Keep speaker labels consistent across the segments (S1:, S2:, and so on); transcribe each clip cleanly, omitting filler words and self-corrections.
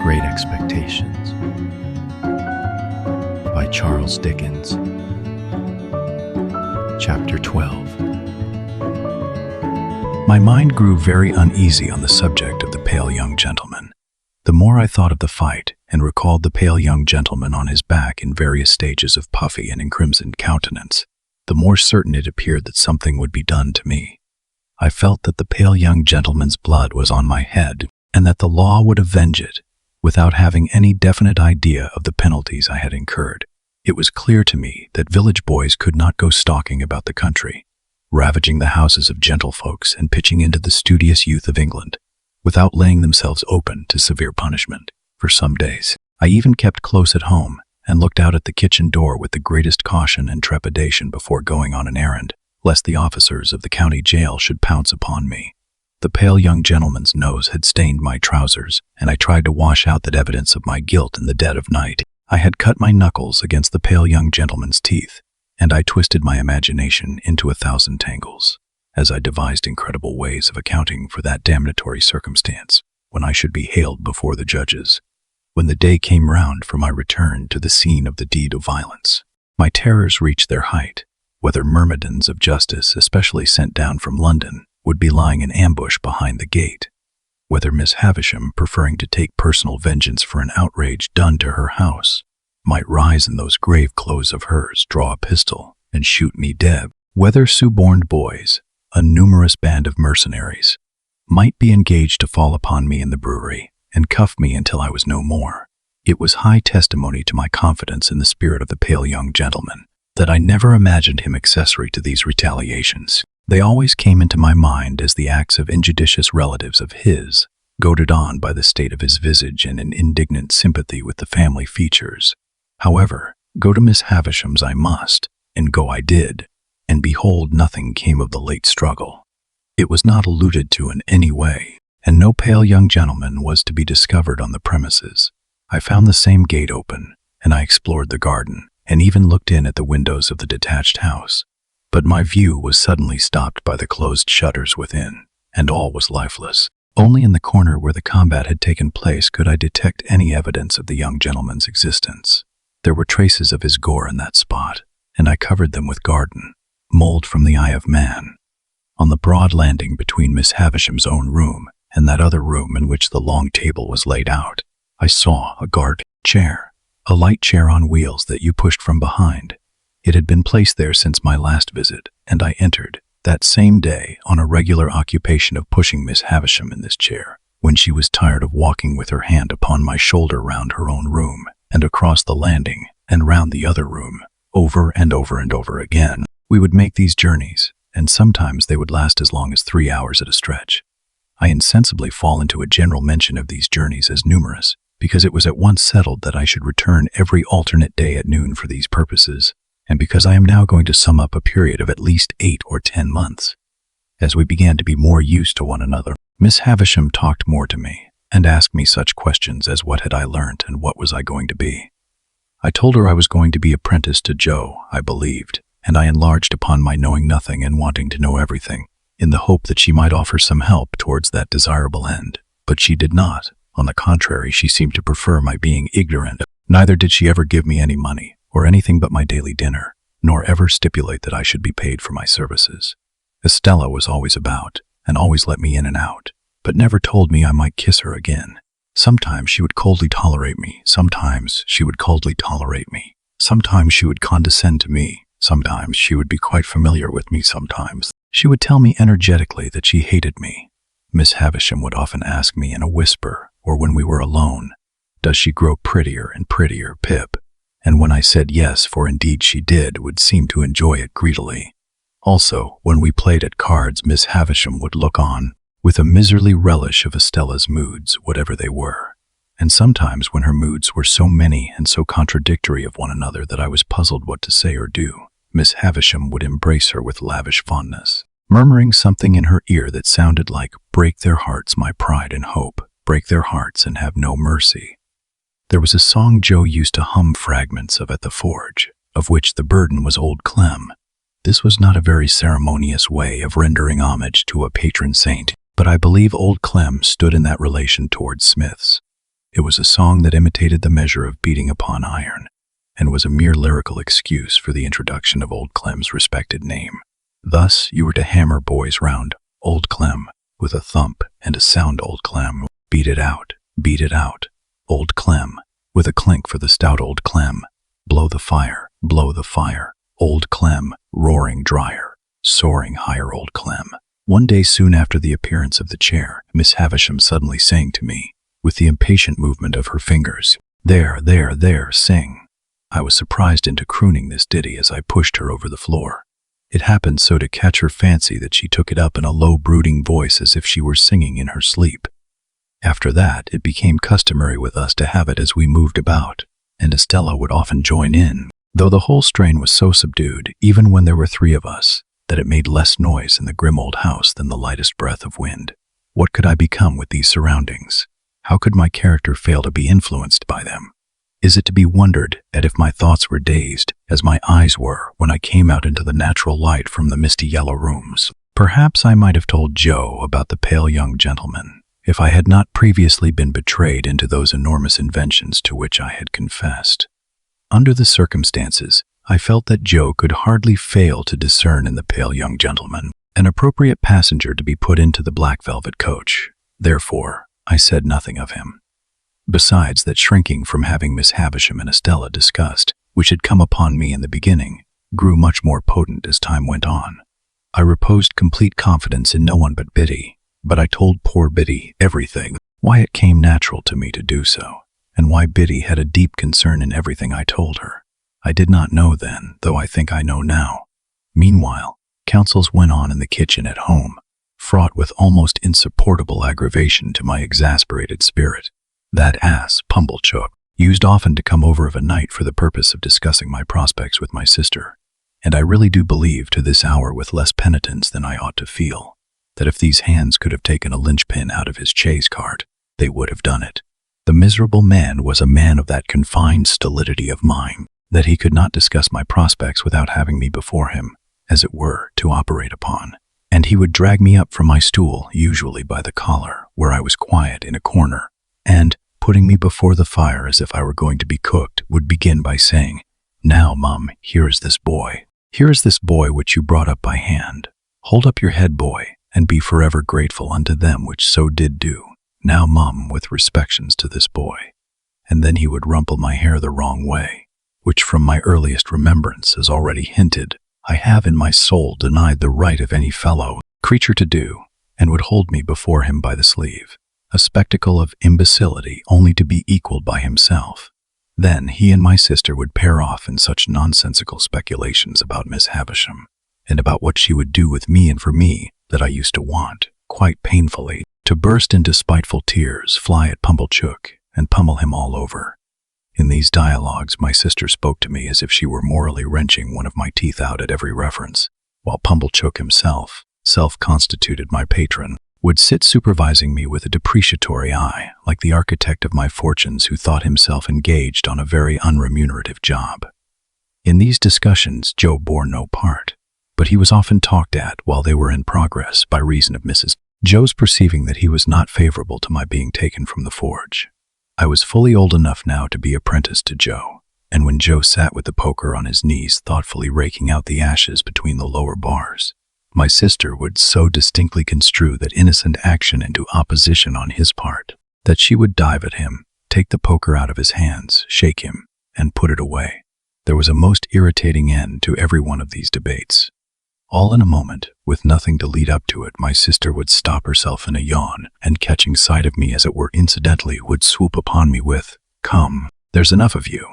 S1: Great Expectations by Charles Dickens. Chapter 12. My mind grew very uneasy on the subject of the pale young gentleman. The more I thought of the fight and recalled the pale young gentleman on his back in various stages of puffy and encrimsoned countenance, the more certain it appeared that something would be done to me. I felt that the pale young gentleman's blood was on my head, and that the law would avenge it, without having any definite idea of the penalties I had incurred. It was clear to me that village boys could not go stalking about the country, ravaging the houses of gentlefolks and pitching into the studious youth of England, without laying themselves open to severe punishment. For some days, I even kept close at home and looked out at the kitchen door with the greatest caution and trepidation before going on an errand, lest the officers of the county jail should pounce upon me. The pale young gentleman's nose had stained my trousers, and I tried to wash out that evidence of my guilt in the dead of night. I had cut my knuckles against the pale young gentleman's teeth, and I twisted my imagination into 1,000 tangles, as I devised incredible ways of accounting for that damnatory circumstance when I should be haled before the judges. When the day came round for my return to the scene of the deed of violence, my terrors reached their height, whether myrmidons of justice, especially sent down from London, would be lying in ambush behind the gate, whether Miss Havisham, preferring to take personal vengeance for an outrage done to her house, might rise in those grave clothes of hers, draw a pistol, and shoot me dead, whether suborned boys, a numerous band of mercenaries, might be engaged to fall upon me in the brewery and cuff me until I was no more. It was high testimony to my confidence in the spirit of the pale young gentleman that I never imagined him accessory to these retaliations. They always came into my mind as the acts of injudicious relatives of his, goaded on by the state of his visage and an indignant sympathy with the family features. However, go to Miss Havisham's I must, and go I did, and behold, nothing came of the late struggle. It was not alluded to in any way, and no pale young gentleman was to be discovered on the premises. I found the same gate open, and I explored the garden, and even looked in at the windows of the detached house. But my view was suddenly stopped by the closed shutters within, and all was lifeless. Only in the corner where the combat had taken place could I detect any evidence of the young gentleman's existence. There were traces of his gore in that spot, and I covered them with garden, mold from the eye of man. On the broad landing between Miss Havisham's own room and that other room in which the long table was laid out, I saw a guard chair, a light chair on wheels that you pushed from behind. It had been placed there since my last visit, and I entered, that same day, on a regular occupation of pushing Miss Havisham in this chair, when she was tired of walking with her hand upon my shoulder round her own room, and across the landing, and round the other room, over and over and over again. We would make these journeys, and sometimes they would last as long as 3 hours at a stretch. I insensibly fall into a general mention of these journeys as numerous, because it was at once settled that I should return every alternate day at noon for these purposes, and because I am now going to sum up a period of at least 8 or 10 months. As we began to be more used to one another, Miss Havisham talked more to me, and asked me such questions as what had I learnt and what was I going to be. I told her I was going to be apprentice to Joe, I believed, and I enlarged upon my knowing nothing and wanting to know everything, in the hope that she might offer some help towards that desirable end. But she did not. On the contrary, she seemed to prefer my being ignorant. Neither did she ever give me any money, or anything but my daily dinner, nor ever stipulate that I should be paid for my services. Estella was always about, and always let me in and out, but never told me I might kiss her again. Sometimes she would coldly tolerate me, sometimes she would coldly tolerate me, sometimes she would condescend to me, sometimes she would be quite familiar with me, sometimes she would tell me energetically that she hated me. Miss Havisham would often ask me in a whisper, or when we were alone, "Does she grow prettier and prettier, Pip?" And when I said yes, for indeed she did, would seem to enjoy it greedily. Also, when we played at cards, Miss Havisham would look on, with a miserly relish of Estella's moods, whatever they were. And sometimes when her moods were so many and so contradictory of one another that I was puzzled what to say or do, Miss Havisham would embrace her with lavish fondness, murmuring something in her ear that sounded like, "Break their hearts, my pride and hope, break their hearts and have no mercy." There was a song Joe used to hum fragments of at the forge, of which the burden was Old Clem. This was not a very ceremonious way of rendering homage to a patron saint, but I believe Old Clem stood in that relation towards smiths. It was a song that imitated the measure of beating upon iron, and was a mere lyrical excuse for the introduction of Old Clem's respected name. Thus you were to hammer boys round Old Clem with a thump and a sound Old Clem. Beat it out, Old Clem, with a clink for the stout Old Clem. Blow the fire, Old Clem, roaring drier, soaring higher Old Clem. One day soon after the appearance of the chair, Miss Havisham suddenly sang to me, with the impatient movement of her fingers, "There, sing." I was surprised into crooning this ditty as I pushed her over the floor. It happened so to catch her fancy that she took it up in a low, brooding voice as if she were singing in her sleep. After that, it became customary with us to have it as we moved about, and Estella would often join in, though the whole strain was so subdued, even when there were 3 of us, that it made less noise in the grim old house than the lightest breath of wind. What could I become with these surroundings? How could my character fail to be influenced by them? Is it to be wondered at if my thoughts were dazed, as my eyes were when I came out into the natural light from the misty yellow rooms? Perhaps I might have told Joe about the pale young gentleman, if I had not previously been betrayed into those enormous inventions to which I had confessed. Under the circumstances, I felt that Joe could hardly fail to discern in the pale young gentleman an appropriate passenger to be put into the black velvet coach. Therefore, I said nothing of him. Besides that shrinking from having Miss Havisham and Estella discussed, which had come upon me in the beginning, grew much more potent as time went on. I reposed complete confidence in no one but Biddy, but I told poor Biddy everything, why it came natural to me to do so, and why Biddy had a deep concern in everything I told her. I did not know then, though I think I know now. Meanwhile, councils went on in the kitchen at home, fraught with almost insupportable aggravation to my exasperated spirit. That ass, Pumblechook, used often to come over of a night for the purpose of discussing my prospects with my sister, and I really do believe to this hour with less penitence than I ought to feel, that if these hands could have taken a linchpin out of his chaise cart, they would have done it. The miserable man was a man of that confined stolidity of mind, that he could not discuss my prospects without having me before him, as it were, to operate upon, and he would drag me up from my stool, usually by the collar, where I was quiet in a corner, and, putting me before the fire as if I were going to be cooked, would begin by saying, "Now, Mum, here is this boy. Here is this boy which you brought up by hand. Hold up your head, boy, and be forever grateful unto them which so did do. Now, Mum, with respections to this boy." And then he would rumple my hair the wrong way, which from my earliest remembrance, as already hinted, I have in my soul denied the right of any fellow creature to do, and would hold me before him by the sleeve, a spectacle of imbecility only to be equaled by himself. Then he and my sister would pair off in such nonsensical speculations about Miss Havisham, and about what she would do with me and for me, that I used to want, quite painfully, to burst into spiteful tears, fly at Pumblechook, and pummel him all over. In these dialogues my sister spoke to me as if she were morally wrenching one of my teeth out at every reference, while Pumblechook himself, self-constituted my patron, would sit supervising me with a depreciatory eye, like the architect of my fortunes who thought himself engaged on a very unremunerative job. In these discussions Joe bore no part, but he was often talked at while they were in progress by reason of Mrs. Joe's perceiving that he was not favorable to my being taken from the forge. I was fully old enough now to be apprenticed to Joe, and when Joe sat with the poker on his knees thoughtfully raking out the ashes between the lower bars, my sister would so distinctly construe that innocent action into opposition on his part, that she would dive at him, take the poker out of his hands, shake him, and put it away. There was a most irritating end to every one of these debates. All in a moment, with nothing to lead up to it, my sister would stop herself in a yawn, and catching sight of me as it were incidentally, would swoop upon me with, "Come, there's enough of you.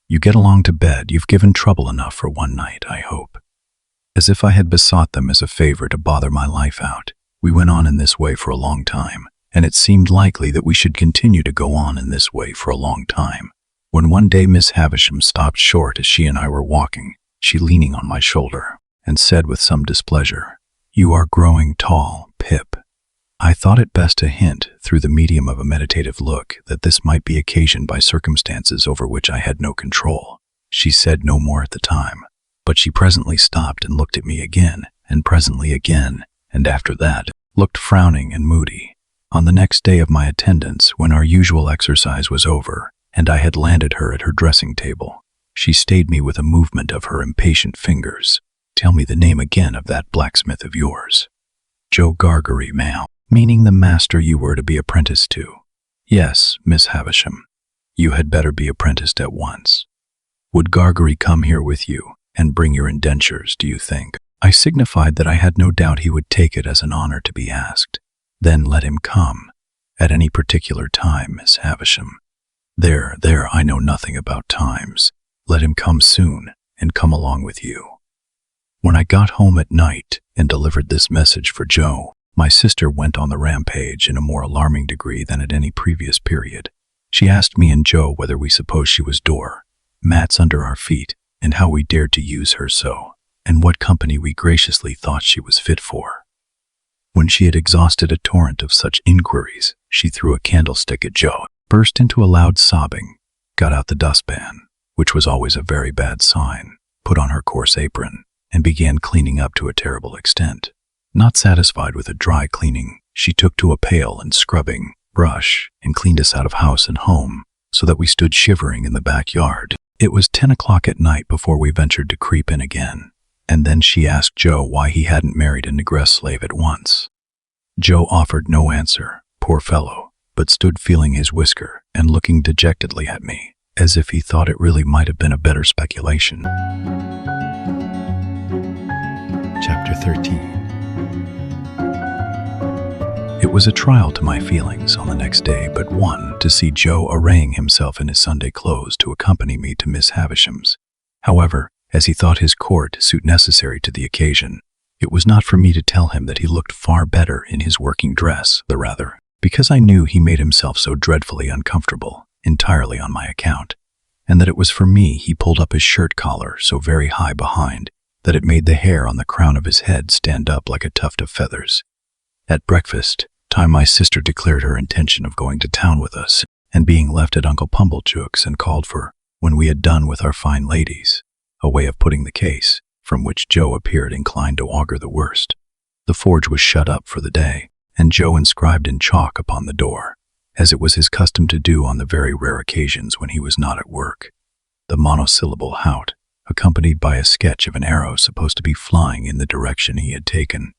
S1: You get along to bed, you've given trouble enough for one night, I hope." As if I had besought them as a favor to bother my life out, we went on in this way for a long time, and it seemed likely that we should continue to go on in this way for a long time, when one day Miss Havisham stopped short as she and I were walking, she leaning on my shoulder, and said with some displeasure, "You are growing tall, Pip." I thought it best to hint, through the medium of a meditative look, that this might be occasioned by circumstances over which I had no control. She said no more at the time, but she presently stopped and looked at me again, and presently again, and after that, looked frowning and moody. On the next day of my attendance, when our usual exercise was over, and I had landed her at her dressing table, she stayed me with a movement of her impatient fingers. "Tell me the name again of that blacksmith of yours." "Joe Gargery, ma'am." "Meaning the master you were to be apprenticed to?" "Yes, Miss Havisham. You had better be apprenticed at once." "Would Gargery come here with you and bring your indentures, do you think?" I signified that I had no doubt he would take it as an honor to be asked. "Then let him come. At any particular time, Miss Havisham." There, I know nothing about times. Let him come soon, and come along with you." When I got home at night and delivered this message for Joe, my sister went on the rampage in a more alarming degree than at any previous period. She asked me and Joe whether we supposed she was door, mats under our feet, and how we dared to use her so, and what company we graciously thought she was fit for. When she had exhausted a torrent of such inquiries, she threw a candlestick at Joe, burst into a loud sobbing, got out the dustpan, which was always a very bad sign, put on her coarse apron, and began cleaning up to a terrible extent. Not satisfied with a dry cleaning, she took to a pail and scrubbing brush and cleaned us out of house and home, so that we stood shivering in the backyard. It was 10 o'clock at night before we ventured to creep in again, and then she asked Joe why he hadn't married a negress slave at once. Joe offered no answer, poor fellow, but stood feeling his whisker and looking dejectedly at me, as if he thought it really might have been a better speculation. Chapter 13. It was a trial to my feelings on the next day but one to see Joe arraying himself in his Sunday clothes to accompany me to Miss Havisham's. However, as he thought his court suit necessary to the occasion, it was not for me to tell him that he looked far better in his working dress, the rather, because I knew he made himself so dreadfully uncomfortable, entirely on my account, and that it was for me he pulled up his shirt collar so very high behind that it made the hair on the crown of his head stand up like a tuft of feathers. At breakfast time my sister declared her intention of going to town with us and being left at Uncle Pumblechook's, and called for, when we had done with our fine ladies, a way of putting the case, from which Joe appeared inclined to augur the worst. The forge was shut up for the day, and Joe inscribed in chalk upon the door, as it was his custom to do on the very rare occasions when he was not at work, the monosyllable "hout," accompanied by a sketch of an arrow supposed to be flying in the direction he had taken.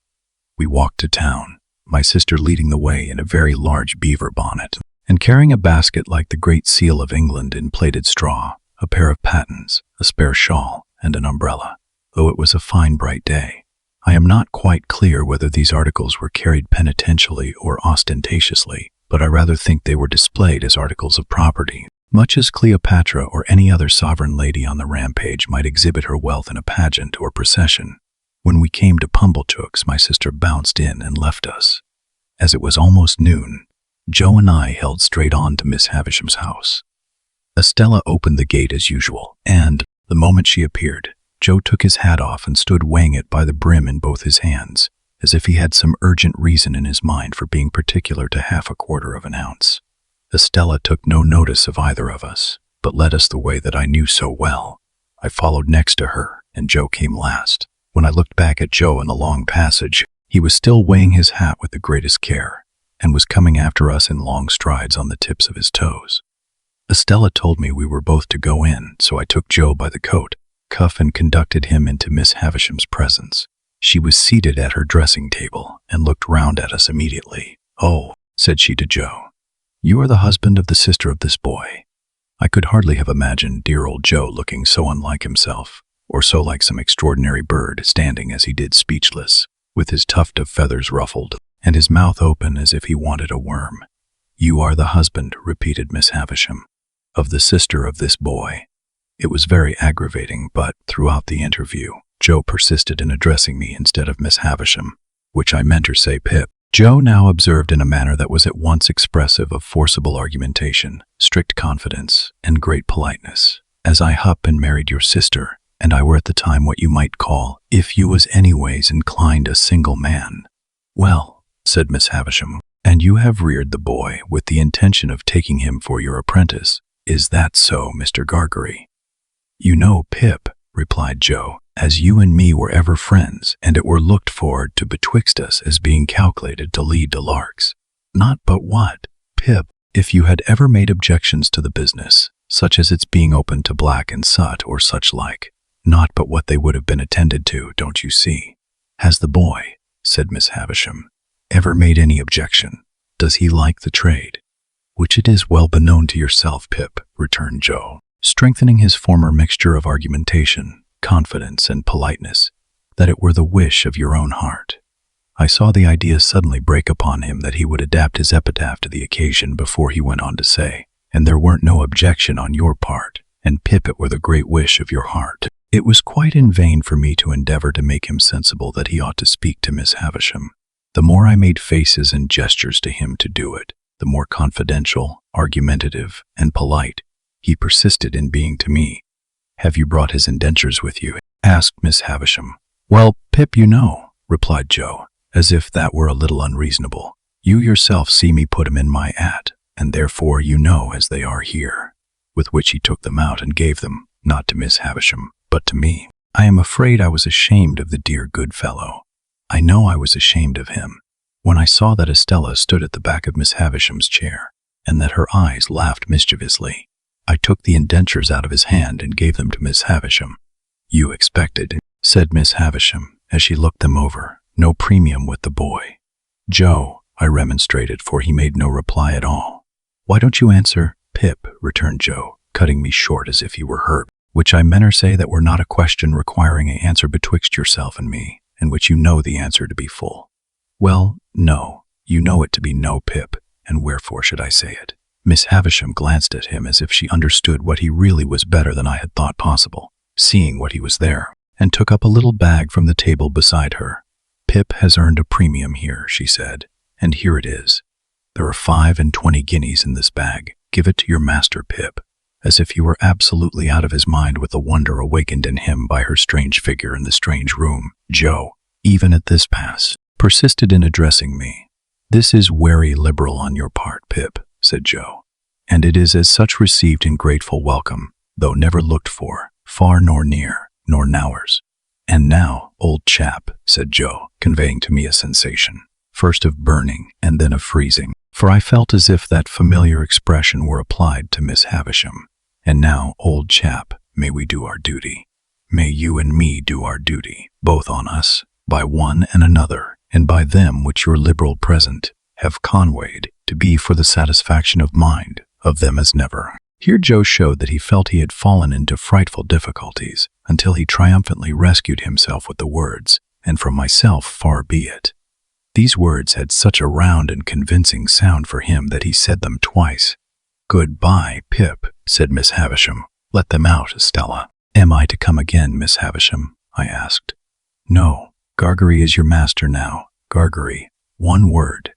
S1: We walked to town, my sister leading the way in a very large beaver bonnet, and carrying a basket like the Great Seal of England in plaited straw, a pair of pattens, a spare shawl, and an umbrella. Though it was a fine bright day, I am not quite clear whether these articles were carried penitentially or ostentatiously, but I rather think they were displayed as articles of property, much as Cleopatra or any other sovereign lady on the rampage might exhibit her wealth in a pageant or procession. When we came to Pumblechook's, my sister bounced in and left us. As it was almost noon, Joe and I held straight on to Miss Havisham's house. Estella opened the gate as usual, and, the moment she appeared, Joe took his hat off and stood weighing it by the brim in both his hands, as if he had some urgent reason in his mind for being particular to half a quarter of an ounce. Estella took no notice of either of us, but led us the way that I knew so well. I followed next to her, and Joe came last. When I looked back at Joe in the long passage, he was still weighing his hat with the greatest care, and was coming after us in long strides on the tips of his toes. Estella told me we were both to go in, so I took Joe by the coat, cuff, and conducted him into Miss Havisham's presence. She was seated at her dressing table and looked round at us immediately. "Oh," said she to Joe, "you are the husband of the sister of this boy." I could hardly have imagined dear old Joe looking so unlike himself, or so like some extraordinary bird, standing as he did speechless, with his tuft of feathers ruffled, and his mouth open as if he wanted a worm. "You are the husband," repeated Miss Havisham, "of the sister of this boy." It was very aggravating, but throughout the interview, Joe persisted in addressing me instead of Miss Havisham, which I meant to say Pip. Joe now observed in a manner that was at once expressive of forcible argumentation, strict confidence, and great politeness, "As I hup and married your sister, and I were at the time what you might call, if you was anyways inclined, a single man." "Well," said Miss Havisham, "and you have reared the boy with the intention of taking him for your apprentice. Is that so, Mr. Gargery?" "You know, Pip," replied Joe, "as you and me were ever friends, and it were looked forward to betwixt us as being calculated to lead to larks, Not but what, Pip, if you had ever made objections to the business, such as its being open to black and sut or such like, not but what they would have been attended to, don't you see? Has the boy, said Miss Havisham, ever made any objection? Does he like the trade? Which it is well beknown to yourself, Pip, returned Joe, strengthening his former mixture of argumentation, confidence, and politeness, that it were the wish of your own heart. I saw the idea suddenly break upon him that he would adapt his epitaph to the occasion before he went on to say, and there weren't no objection on your part, and Pip, it were the great wish of your heart. It was quite in vain for me to endeavor to make him sensible that he ought to speak to Miss Havisham. The more I made faces and gestures to him to do it, the more confidential, argumentative, and polite he persisted in being to me. Have you brought his indentures with you? Asked Miss Havisham. Well, Pip, you know, replied Joe, as if that were a little unreasonable. You yourself see me put 'em in my hat, and therefore you know as they are here. With which he took them out and gave them, not to Miss Havisham, but to me. I am afraid I was ashamed of the dear good fellow. I know I was ashamed of him, when I saw that Estella stood at the back of Miss Havisham's chair, and that her eyes laughed mischievously. I took the indentures out of his hand and gave them to Miss Havisham. You expected, said Miss Havisham, as she looked them over, no premium with the boy. Joe, I remonstrated, for he made no reply at all. Why don't you answer, Pip, returned Joe, cutting me short as if he were hurt, which I menner say that were not a question requiring an answer betwixt yourself and me, and which you know the answer to be full. Well, no, you know it to be no, Pip, and wherefore should I say it? Miss Havisham glanced at him as if she understood what he really was better than I had thought possible, seeing what he was there, and took up a little bag from the table beside her. Pip has earned a premium here, she said, and here it is. There are 25 guineas in this bag. Give it to your master, Pip, as if he were absolutely out of his mind with the wonder awakened in him by her strange figure in the strange room. Joe, even at this pass, persisted in addressing me. This is wery liberal on your part, Pip, said Joe, and it is as such received in grateful welcome, though never looked for, far nor near, nor nowers. And now, old chap, said Joe, conveying to me a sensation, first of burning and then of freezing, for I felt as if that familiar expression were applied to Miss Havisham. And now, old chap, may we do our duty. May you and me do our duty, both on us, by one and another, and by them which your liberal present have conwayed to be for the satisfaction of mind of them as never. Here Joe showed that he felt he had fallen into frightful difficulties, until he triumphantly rescued himself with the words, and from myself far be it. These words had such a round and convincing sound for him that he said them twice. Good-bye, Pip, said Miss Havisham. Let them out, Estella. Am I to come again, Miss Havisham? I asked. No, Gargery is your master now. Gargery, one word.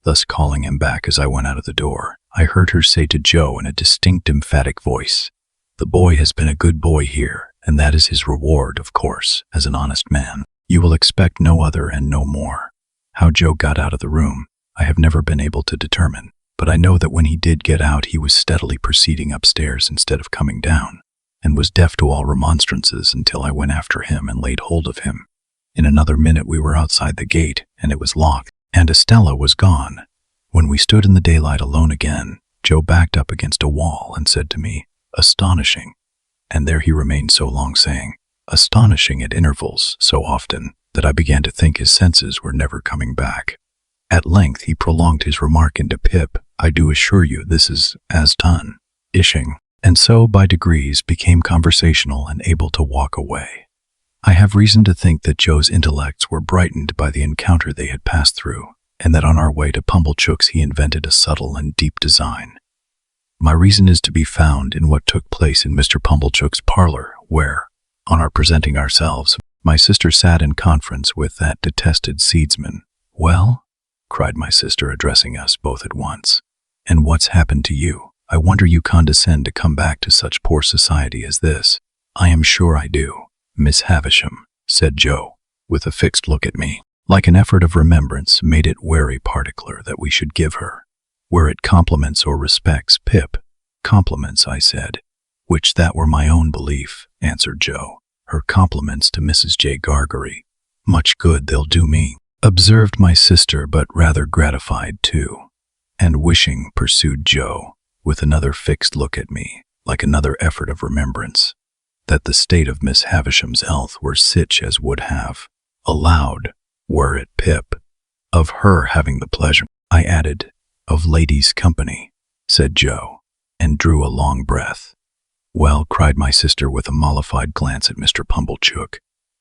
S1: Thus calling him back as I went out of the door, I heard her say to Joe in a distinct, emphatic voice, The boy has been a good boy here, and that is his reward, of course, as an honest man. You will expect no other and no more. How Joe got out of the room, I have never been able to determine, but I know that when he did get out he was steadily proceeding upstairs instead of coming down, and was deaf to all remonstrances until I went after him and laid hold of him. In another minute we were outside the gate, and it was locked, and Estella was gone. When we stood in the daylight alone again, Joe backed up against a wall and said to me, Astonishing. And there he remained so long, saying, Astonishing at intervals, so often, that I began to think his senses were never coming back. At length he prolonged his remark into Pip, I do assure you this is as done, ishing, and so by degrees became conversational and able to walk away. I have reason to think that Joe's intellects were brightened by the encounter they had passed through, and that on our way to Pumblechook's he invented a subtle and deep design. My reason is to be found in what took place in Mr. Pumblechook's parlor, where, on our presenting ourselves, my sister sat in conference with that detested seedsman. Well, cried my sister, addressing us both at once, and what's happened to you? I wonder you condescend to come back to such poor society as this. I am sure I do, Miss Havisham, said Joe, with a fixed look at me, like an effort of remembrance made it wery particular that we should give her. Were it compliments or respects, Pip? Compliments, I said, which that were my own belief, answered Joe. Her compliments to Mrs. J. Gargery. Much good they'll do me, observed my sister, but rather gratified too. And wishing, pursued Joe, with another fixed look at me, like another effort of remembrance, that the state of Miss Havisham's health were sich as would have allowed, were it Pip, of her having the pleasure, I added, of ladies' company, said Joe, and drew a long breath. Well, cried my sister with a mollified glance at Mr. Pumblechook,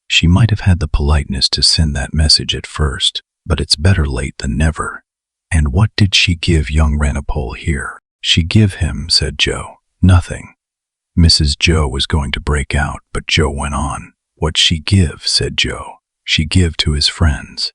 S1: she might have had the politeness to send that message at first, but it's better late than never. And what did she give young Ranipole here? She give him, said Joe, nothing. Mrs. Joe was going to break out, but Joe went on. What she give, said Joe, she give to his friends.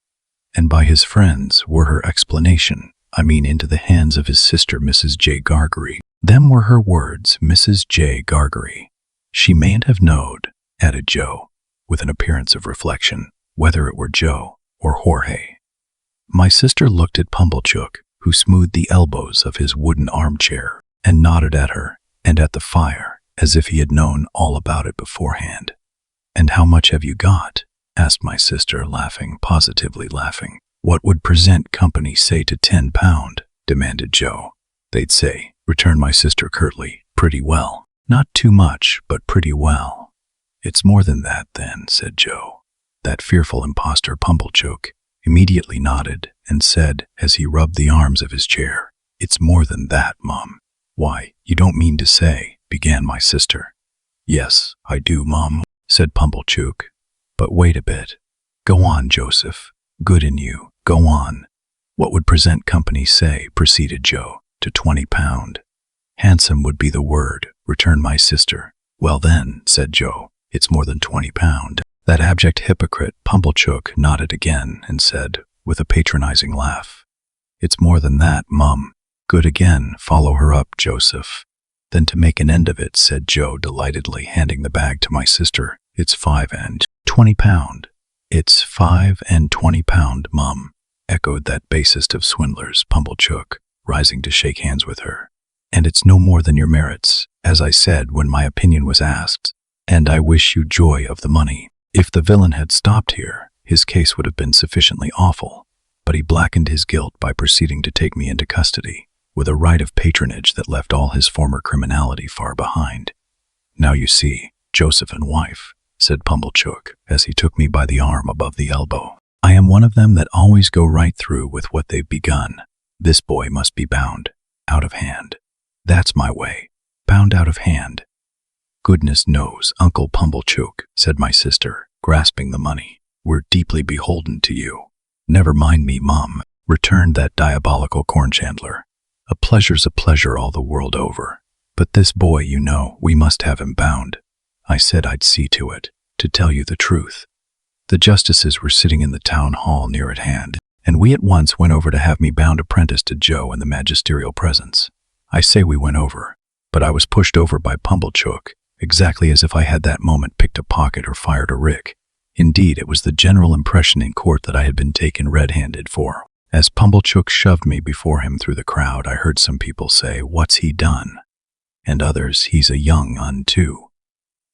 S1: And by his friends were her explanation, I mean into the hands of his sister Mrs. J. Gargery. Them were her words, Mrs. J. Gargery. She mayn't have knowed, added Joe, with an appearance of reflection, whether it were Joe or Jorge. My sister looked at Pumblechook, who smoothed the elbows of his wooden armchair, and nodded at her and at the fire, as if he had known all about it beforehand. And how much have you got? Asked my sister, laughing, positively laughing. What would present company say to £10? Demanded Joe. They'd say, returned my sister curtly, pretty well. Not too much, but pretty well. It's more than that, then, said Joe. That fearful impostor Pumblechook immediately nodded and said, as he rubbed the arms of his chair, it's more than that, Mum. Why, you don't mean to say, began my sister. Yes, I do, Mum, said Pumblechook. But wait a bit. Go on, Joseph. Good in you. Go on. What would present company say, proceeded Joe, to £20? Handsome would be the word, returned my sister. Well then, said Joe, it's more than £20. That abject hypocrite Pumblechook nodded again and said, with a patronizing laugh, it's more than that, Mum. Good again, follow her up, Joseph. Then to make an end of it, said Joe delightedly, handing the bag to my sister, it's £5 and £20. It's £5 and £20, Mum, echoed that basest of swindlers, Pumblechook, rising to shake hands with her. And it's no more than your merits, as I said when my opinion was asked, and I wish you joy of the money. If the villain had stopped here, his case would have been sufficiently awful, but he blackened his guilt by proceeding to take me into custody, with a right of patronage that left all his former criminality far behind. Now you see, Joseph and wife, said Pumblechook, as he took me by the arm above the elbow, I am one of them that always go right through with what they've begun. This boy must be bound, out of hand. That's my way, bound out of hand. Goodness knows, Uncle Pumblechook, said my sister, grasping the money, we're deeply beholden to you. Never mind me, Mum, returned that diabolical corn chandler. A pleasure's a pleasure all the world over. But this boy, you know, we must have him bound. I said I'd see to it, to tell you the truth. The justices were sitting in the town hall near at hand, and we at once went over to have me bound apprentice to Joe in the magisterial presence. I say we went over, but I was pushed over by Pumblechook, exactly as if I had that moment picked a pocket or fired a rick. Indeed, it was the general impression in court that I had been taken red-handed, for, as Pumblechook shoved me before him through the crowd, I heard some people say, what's he done? And others, he's a young un too.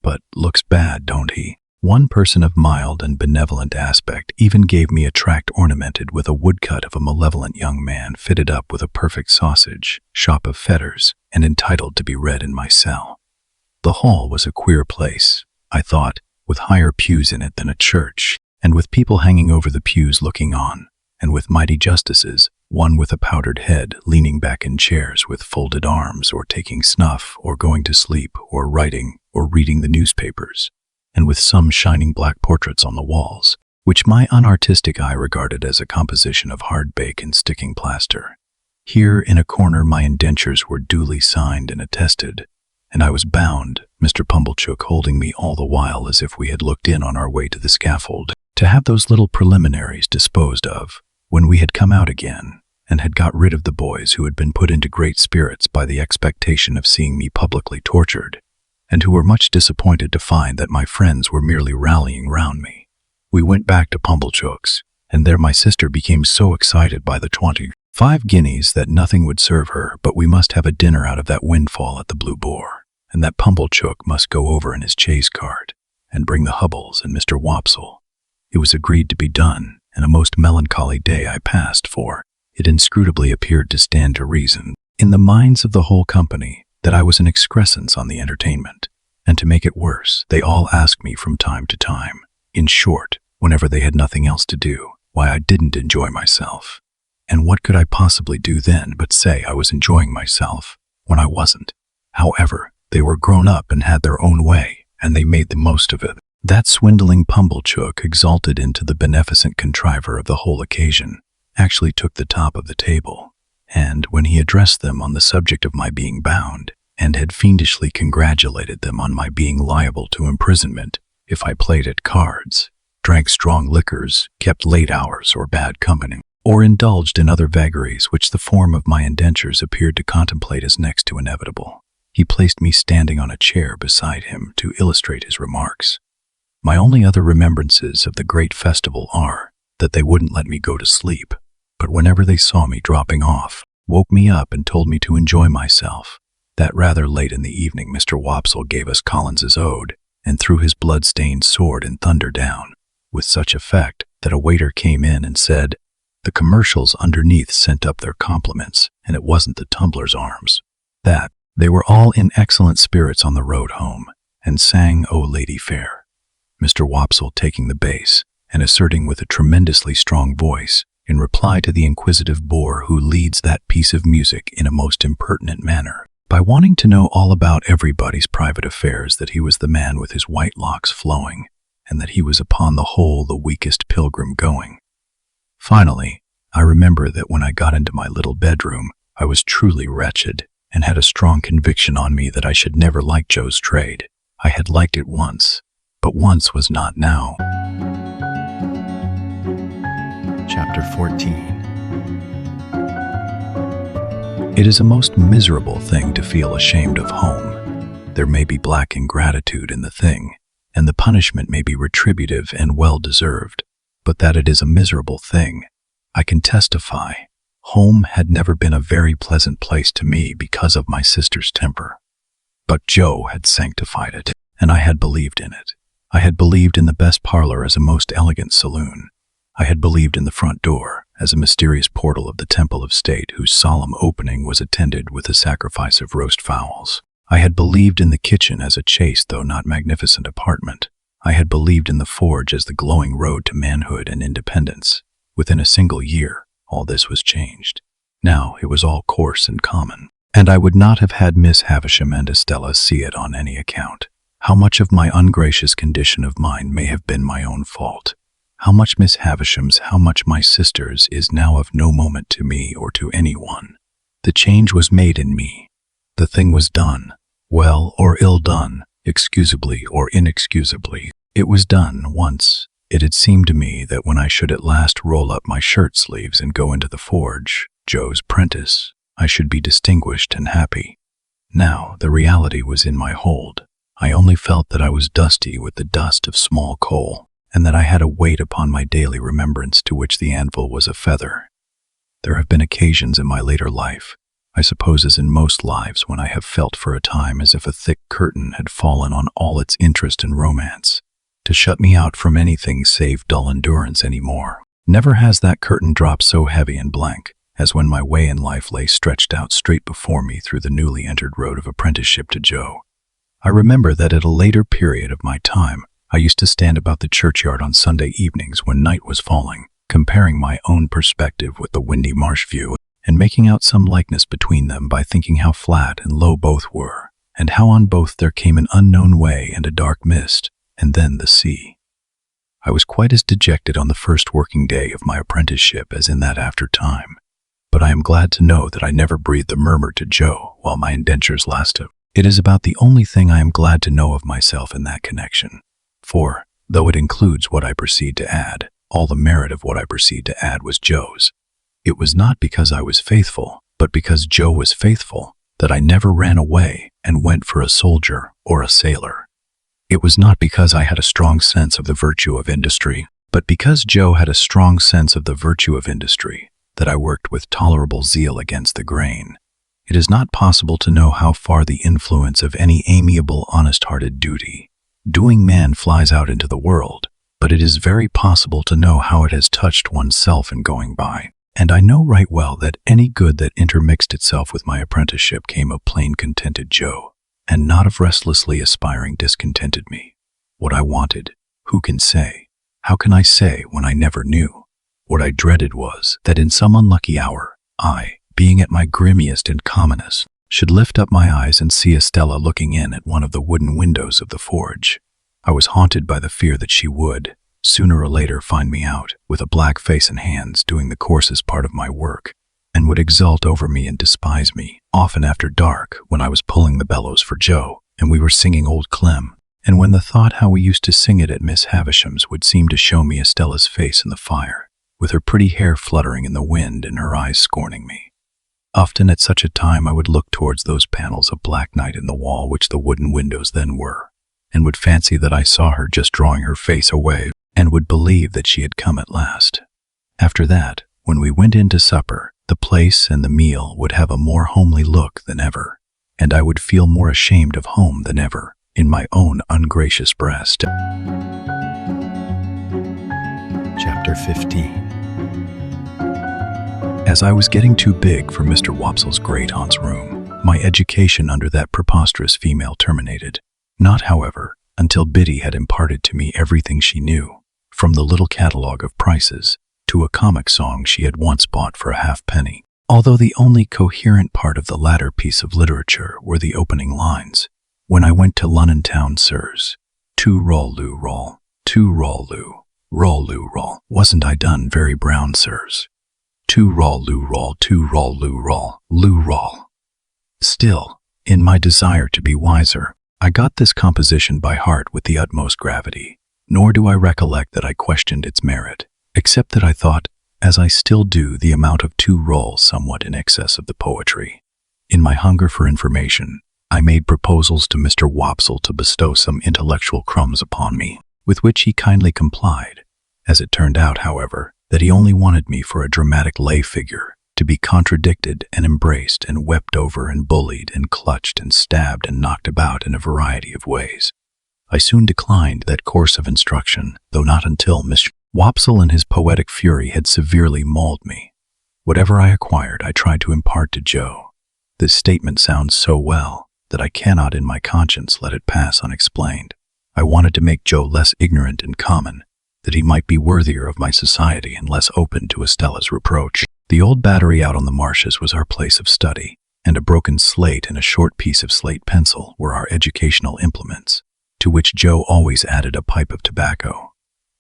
S1: But looks bad, don't he? One person of mild and benevolent aspect even gave me a tract ornamented with a woodcut of a malevolent young man fitted up with a perfect sausage, shop of fetters, and entitled to be read in my cell. The hall was a queer place, I thought, with higher pews in it than a church, and with people hanging over the pews looking on, and with mighty justices, one with a powdered head, leaning back in chairs with folded arms, or taking snuff, or going to sleep, or writing, or reading the newspapers, and with some shining black portraits on the walls, which my unartistic eye regarded as a composition of hard bake and sticking plaster. Here in a corner my indentures were duly signed and attested, and I was bound, Mr. Pumblechook holding me all the while as if we had looked in on our way to the scaffold, to have those little preliminaries disposed of, when we had come out again, and had got rid of the boys who had been put into great spirits by the expectation of seeing me publicly tortured, and who were much disappointed to find that my friends were merely rallying round me. We went back to Pumblechook's, and there my sister became so excited by the 25 guineas that nothing would serve her but we must have a dinner out of that windfall at the Blue Boar, and that Pumblechook must go over in his chaise cart, and bring the Hubbles and Mr. Wopsle. It was agreed to be done, and a most melancholy day I passed, for, It inscrutably appeared to stand to reason, in the minds of the whole company, that I was an excrescence on the entertainment. And to make it worse, they all asked me from time to time, in short, whenever they had nothing else to do, why I didn't enjoy myself. And what could I possibly do then but say I was enjoying myself when I wasn't? However, they were grown up and had their own way, and they made the most of it. That swindling Pumblechook, exalted into the beneficent contriver of the whole occasion, actually took the top of the table, and when he addressed them on the subject of my being bound, and had fiendishly congratulated them on my being liable to imprisonment if I played at cards, drank strong liquors, kept late hours or bad company, or indulged in other vagaries which the form of my indentures appeared to contemplate as next to inevitable, he placed me standing on a chair beside him to illustrate his remarks. My only other remembrances of the great festival are that they wouldn't let me go to sleep, but whenever they saw me dropping off, woke me up and told me to enjoy myself. That rather late in the evening Mr. Wopsle gave us Collins's Ode, and threw his blood-stained sword and thunder down, with such effect that a waiter came in and said, the commercials underneath sent up their compliments, and it wasn't the Tumbler's Arms. That they were all in excellent spirits on the road home, and sang O Lady Fair, Mr. Wopsle taking the bass, and asserting with a tremendously strong voice, in reply to the inquisitive boor who leads that piece of music in a most impertinent manner, by wanting to know all about everybody's private affairs, that he was the man with his white locks flowing, and that he was upon the whole the weakest pilgrim going. Finally, I remember that when I got into my little bedroom, I was truly wretched, and had a strong conviction on me that I should never like Joe's trade. I had liked it once, but once was not now. Chapter 14. It is a most miserable thing to feel ashamed of home. There may be black ingratitude in the thing, and the punishment may be retributive and well-deserved, but that it is a miserable thing, I can testify. Home had never been a very pleasant place to me because of my sister's temper. But Joe had sanctified it, and I had believed in it. I had believed in the best parlor as a most elegant saloon. I had believed in the front door as a mysterious portal of the temple of state whose solemn opening was attended with the sacrifice of roast fowls. I had believed in the kitchen as a chaste though not magnificent apartment. I had believed in the forge as the glowing road to manhood and independence. Within a single year, all this was changed. Now it was all coarse and common, and I would not have had Miss Havisham and Estella see it on any account. How much of my ungracious condition of mind may have been my own fault. How much Miss Havisham's, how much my sister's, is now of no moment to me or to anyone. The change was made in me. The thing was done, well or ill done, excusably or inexcusably. It was done once. It had seemed to me that when I should at last roll up my shirt sleeves and go into the forge, Joe's prentice, I should be distinguished and happy. Now the reality was in my hold. I only felt that I was dusty with the dust of small coal, and that I had a weight upon my daily remembrance to which the anvil was a feather. There have been occasions in my later life, I suppose as in most lives, when I have felt for a time as if a thick curtain had fallen on all its interest and romance, to shut me out from anything save dull endurance any more. Never has that curtain dropped so heavy and blank as when my way in life lay stretched out straight before me through the newly entered road of apprenticeship to Joe. I remember that at a later period of my time, I used to stand about the churchyard on Sunday evenings when night was falling, comparing my own perspective with the windy marsh view, and making out some likeness between them by thinking how flat and low both were, and how on both there came an unknown way and a dark mist, and then the sea. I was quite as dejected on the first working day of my apprenticeship as in that after time, but I am glad to know that I never breathed a murmur to Joe while my indentures lasted. It is about the only thing I am glad to know of myself in that connection. For, though it includes what I proceed to add, all the merit of what I proceed to add was Joe's. It was not because I was faithful, but because Joe was faithful, that I never ran away and went for a soldier or a sailor. It was not because I had a strong sense of the virtue of industry, but because Joe had a strong sense of the virtue of industry, that I worked with tolerable zeal against the grain. It is not possible to know how far the influence of any amiable, honest-hearted doing man flies out into the world, but it is very possible to know how it has touched oneself in going by. And I know right well that any good that intermixed itself with my apprenticeship came of plain contented Joe, and not of restlessly aspiring discontented me. What I wanted, who can say? How can I say when I never knew? What I dreaded was that in some unlucky hour, I, being at my grimmiest and commonest, should lift up my eyes and see Estella looking in at one of the wooden windows of the forge. I was haunted by the fear that she would, sooner or later, find me out, with a black face and hands, doing the coarsest part of my work, and would exult over me and despise me, often after dark, when I was pulling the bellows for Joe, and we were singing Old Clem, and when the thought how we used to sing it at Miss Havisham's would seem to show me Estella's face in the fire, with her pretty hair fluttering in the wind and her eyes scorning me. Often at such a time I would look towards those panels of black night in the wall which the wooden windows then were, and would fancy that I saw her just drawing her face away, and would believe that she had come at last. After that, when we went in to supper, the place and the meal would have a more homely look than ever, and I would feel more ashamed of home than ever in my own ungracious breast. Chapter 15. As I was getting too big for Mr. Wopsel's great aunt's room, my education under that preposterous female terminated. Not, however, until Biddy had imparted to me everything she knew, from the little catalogue of prices to a comic song she had once bought for a halfpenny, although the only coherent part of the latter piece of literature were the opening lines. When I went to Lunnon town, sirs, two roll loo roll, two roll loo roll, wasn't I done very brown, sirs? Two roll loo roll, two roll loo roll. Still, in my desire to be wiser, I got this composition by heart with the utmost gravity, nor do I recollect that I questioned its merit, except that I thought, as I still do, the amount of two rolls somewhat in excess of the poetry. In my hunger for information, I made proposals to Mr. Wopsle to bestow some intellectual crumbs upon me, with which he kindly complied. As it turned out, however, that he only wanted me for a dramatic lay figure, to be contradicted and embraced and wept over and bullied and clutched and stabbed and knocked about in a variety of ways. I soon declined that course of instruction, though not until Mr. Wopsle in his poetic fury had severely mauled me. Whatever I acquired, I tried to impart to Joe. This statement sounds so well that I cannot in my conscience let it pass unexplained. I wanted to make Joe less ignorant and common, that he might be worthier of my society and less open to Estella's reproach. The old battery out on the marshes was our place of study, and a broken slate and a short piece of slate pencil were our educational implements, to which Joe always added a pipe of tobacco.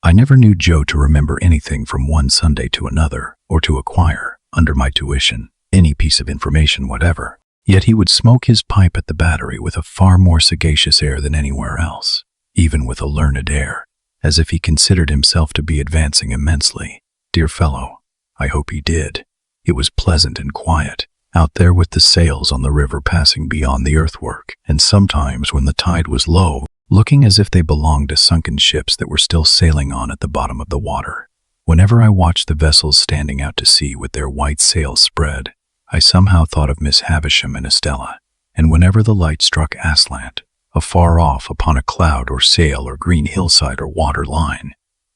S1: I never knew Joe to remember anything from one Sunday to another, or to acquire, under my tuition, any piece of information whatever. Yet he would smoke his pipe at the battery with a far more sagacious air than anywhere else, even with a learned air, as if he considered himself to be advancing immensely. Dear fellow, I hope he did. It was pleasant and quiet, out there with the sails on the river passing beyond the earthwork, and sometimes when the tide was low, looking as if they belonged to sunken ships that were still sailing on at the bottom of the water. Whenever I watched the vessels standing out to sea with their white sails spread, I somehow thought of Miss Havisham and Estella, and whenever the light struck aslant, afar off upon a cloud or sail or green hillside or water line,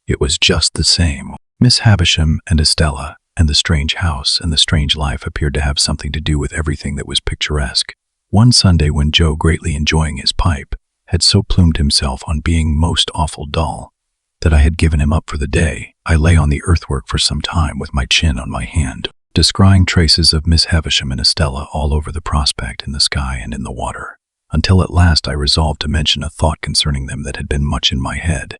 S1: it was just the same. Miss Havisham and Estella and the strange house and the strange life appeared to have something to do with everything that was picturesque. One Sunday when Joe, greatly enjoying his pipe, had so plumed himself on being most awful dull, that I had given him up for the day, I lay on the earthwork for some time with my chin on my hand, descrying traces of Miss Havisham and Estella all over the prospect, in the sky and in the water, until at last I resolved to mention a thought concerning them that had been much in my head.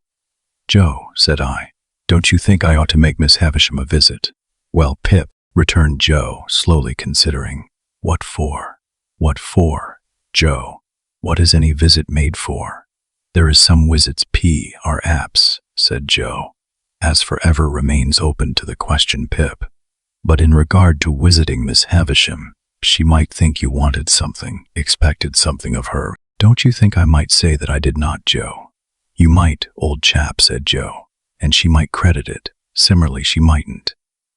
S1: "Joe," said I, "don't you think I ought to make Miss Havisham a visit?" "Well, Pip," returned Joe, slowly considering. "What for? What for, Joe? What is any visit made for?" "There is some visits are aps," said Joe. "As for ever remains open to the question, Pip. But in regard to visiting Miss Havisham, she might think you wanted something, expected something of her. Don't you think I might say that I did not, Joe?" "You might, old chap," said Joe, "and she might credit it. Similarly, she mightn't."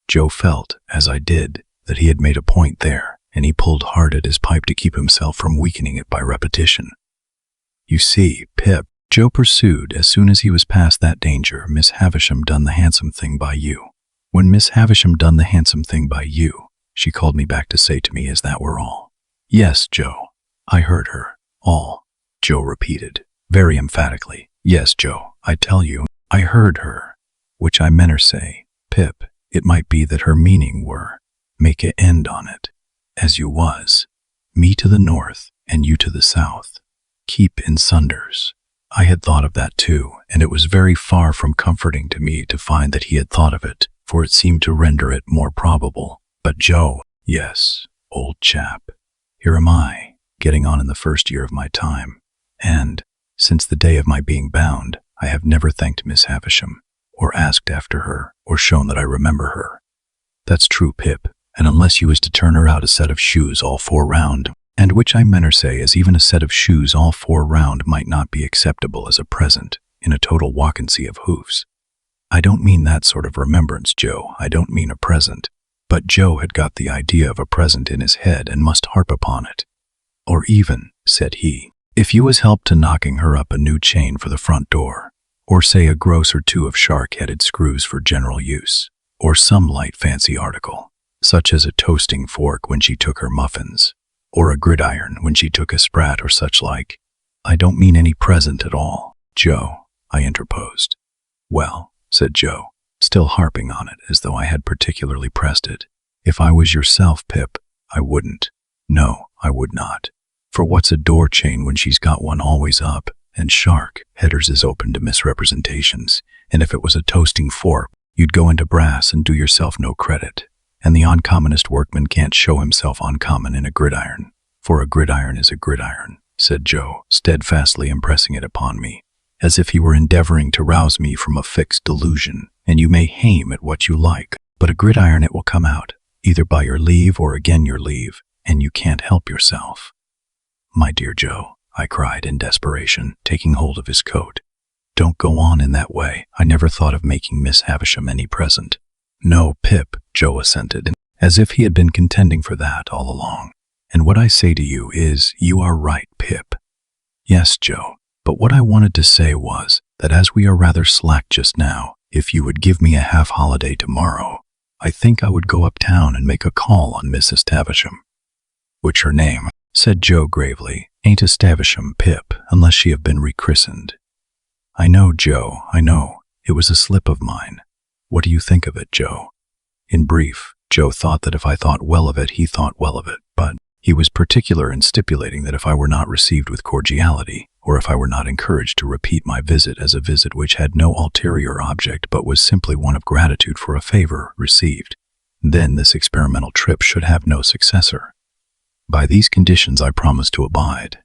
S1: Joe felt, as I did, that he had made a point there, and he pulled hard at his pipe to keep himself from weakening it by repetition. "You see, Pip," Joe pursued, "as soon as he was past that danger, Miss Havisham done the handsome thing by you. When Miss Havisham done the handsome thing by you, she called me back to say to me as that were all. Yes, Joe, I heard her. All, Joe repeated, very emphatically. Yes, Joe, I tell you, I heard her. Which I meant her say, Pip, it might be that her meaning were, make a end on it, as you was, me to the north and you to the south, keep in sunders. I had thought of that too, and it was very far from comforting to me to find that he had thought of it, for it seemed to render it more probable. But Joe, yes, old chap, here am I, getting on in the first year of my time, and, since the day of my being bound, I have never thanked Miss Havisham, or asked after her, or shown that I remember her. That's true, Pip, and unless you was to turn her out a set of shoes all 4 round, and which I meant her say as even a set of shoes all 4 round might not be acceptable as a present in a total wacancy of hoofs. I don't mean that sort of remembrance, Joe, I don't mean a present. But Joe had got the idea of a present in his head and must harp upon it. Or even, said he, if you was helped to knocking her up a new chain for the front door, or say a gross or 2 of shark-headed screws for general use, or some light fancy article, such as a toasting fork when she took her muffins, or a gridiron when she took a sprat or such like. I don't mean any present at all, Joe, I interposed. Well, said Joe, still harping on it as though I had particularly pressed it, if I was yourself, Pip, I wouldn't. No, I would not. For what's a door chain when she's got one always up, and shark headers is open to misrepresentations, and if it was a toasting fork, you'd go into brass and do yourself no credit. And the uncommonest workman can't show himself uncommon in a gridiron, for a gridiron is a gridiron, said Joe, steadfastly impressing it upon me, as if he were endeavoring to rouse me from a fixed delusion. And you may haim at what you like, but a gridiron it will come out, either by your leave or again your leave, and you can't help yourself. My dear Joe, I cried in desperation, taking hold of his coat. Don't go on in that way. I never thought of making Miss Havisham any present. No, Pip, Joe assented, as if he had been contending for that all along. And what I say to you is, you are right, Pip. Yes, Joe, but what I wanted to say was that as we are rather slack just now, if you would give me a half-holiday tomorrow, I think I would go uptown and make a call on Mrs. Havisham. Which her name, said Joe gravely, ain't a Stavisham, Pip, unless she have been rechristened. I know, Joe, I know. It was a slip of mine. What do you think of it, Joe? In brief, Joe thought that if I thought well of it, he thought well of it, but he was particular in stipulating that if I were not received with cordiality, or if I were not encouraged to repeat my visit as a visit which had no ulterior object but was simply one of gratitude for a favor received, then this experimental trip should have no successor. By these conditions I promised to abide.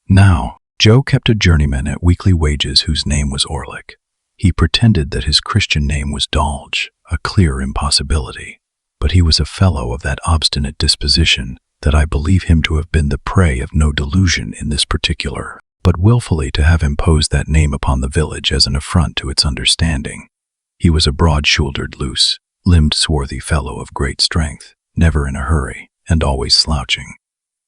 S1: Now, Joe kept a journeyman at weekly wages whose name was Orlick. He pretended that his Christian name was Dolge, a clear impossibility, but he was a fellow of that obstinate disposition that I believe him to have been the prey of no delusion in this particular, but willfully to have imposed that name upon the village as an affront to its understanding. He was a broad-shouldered, loose-limbed, swarthy fellow of great strength, never in a hurry, and always slouching.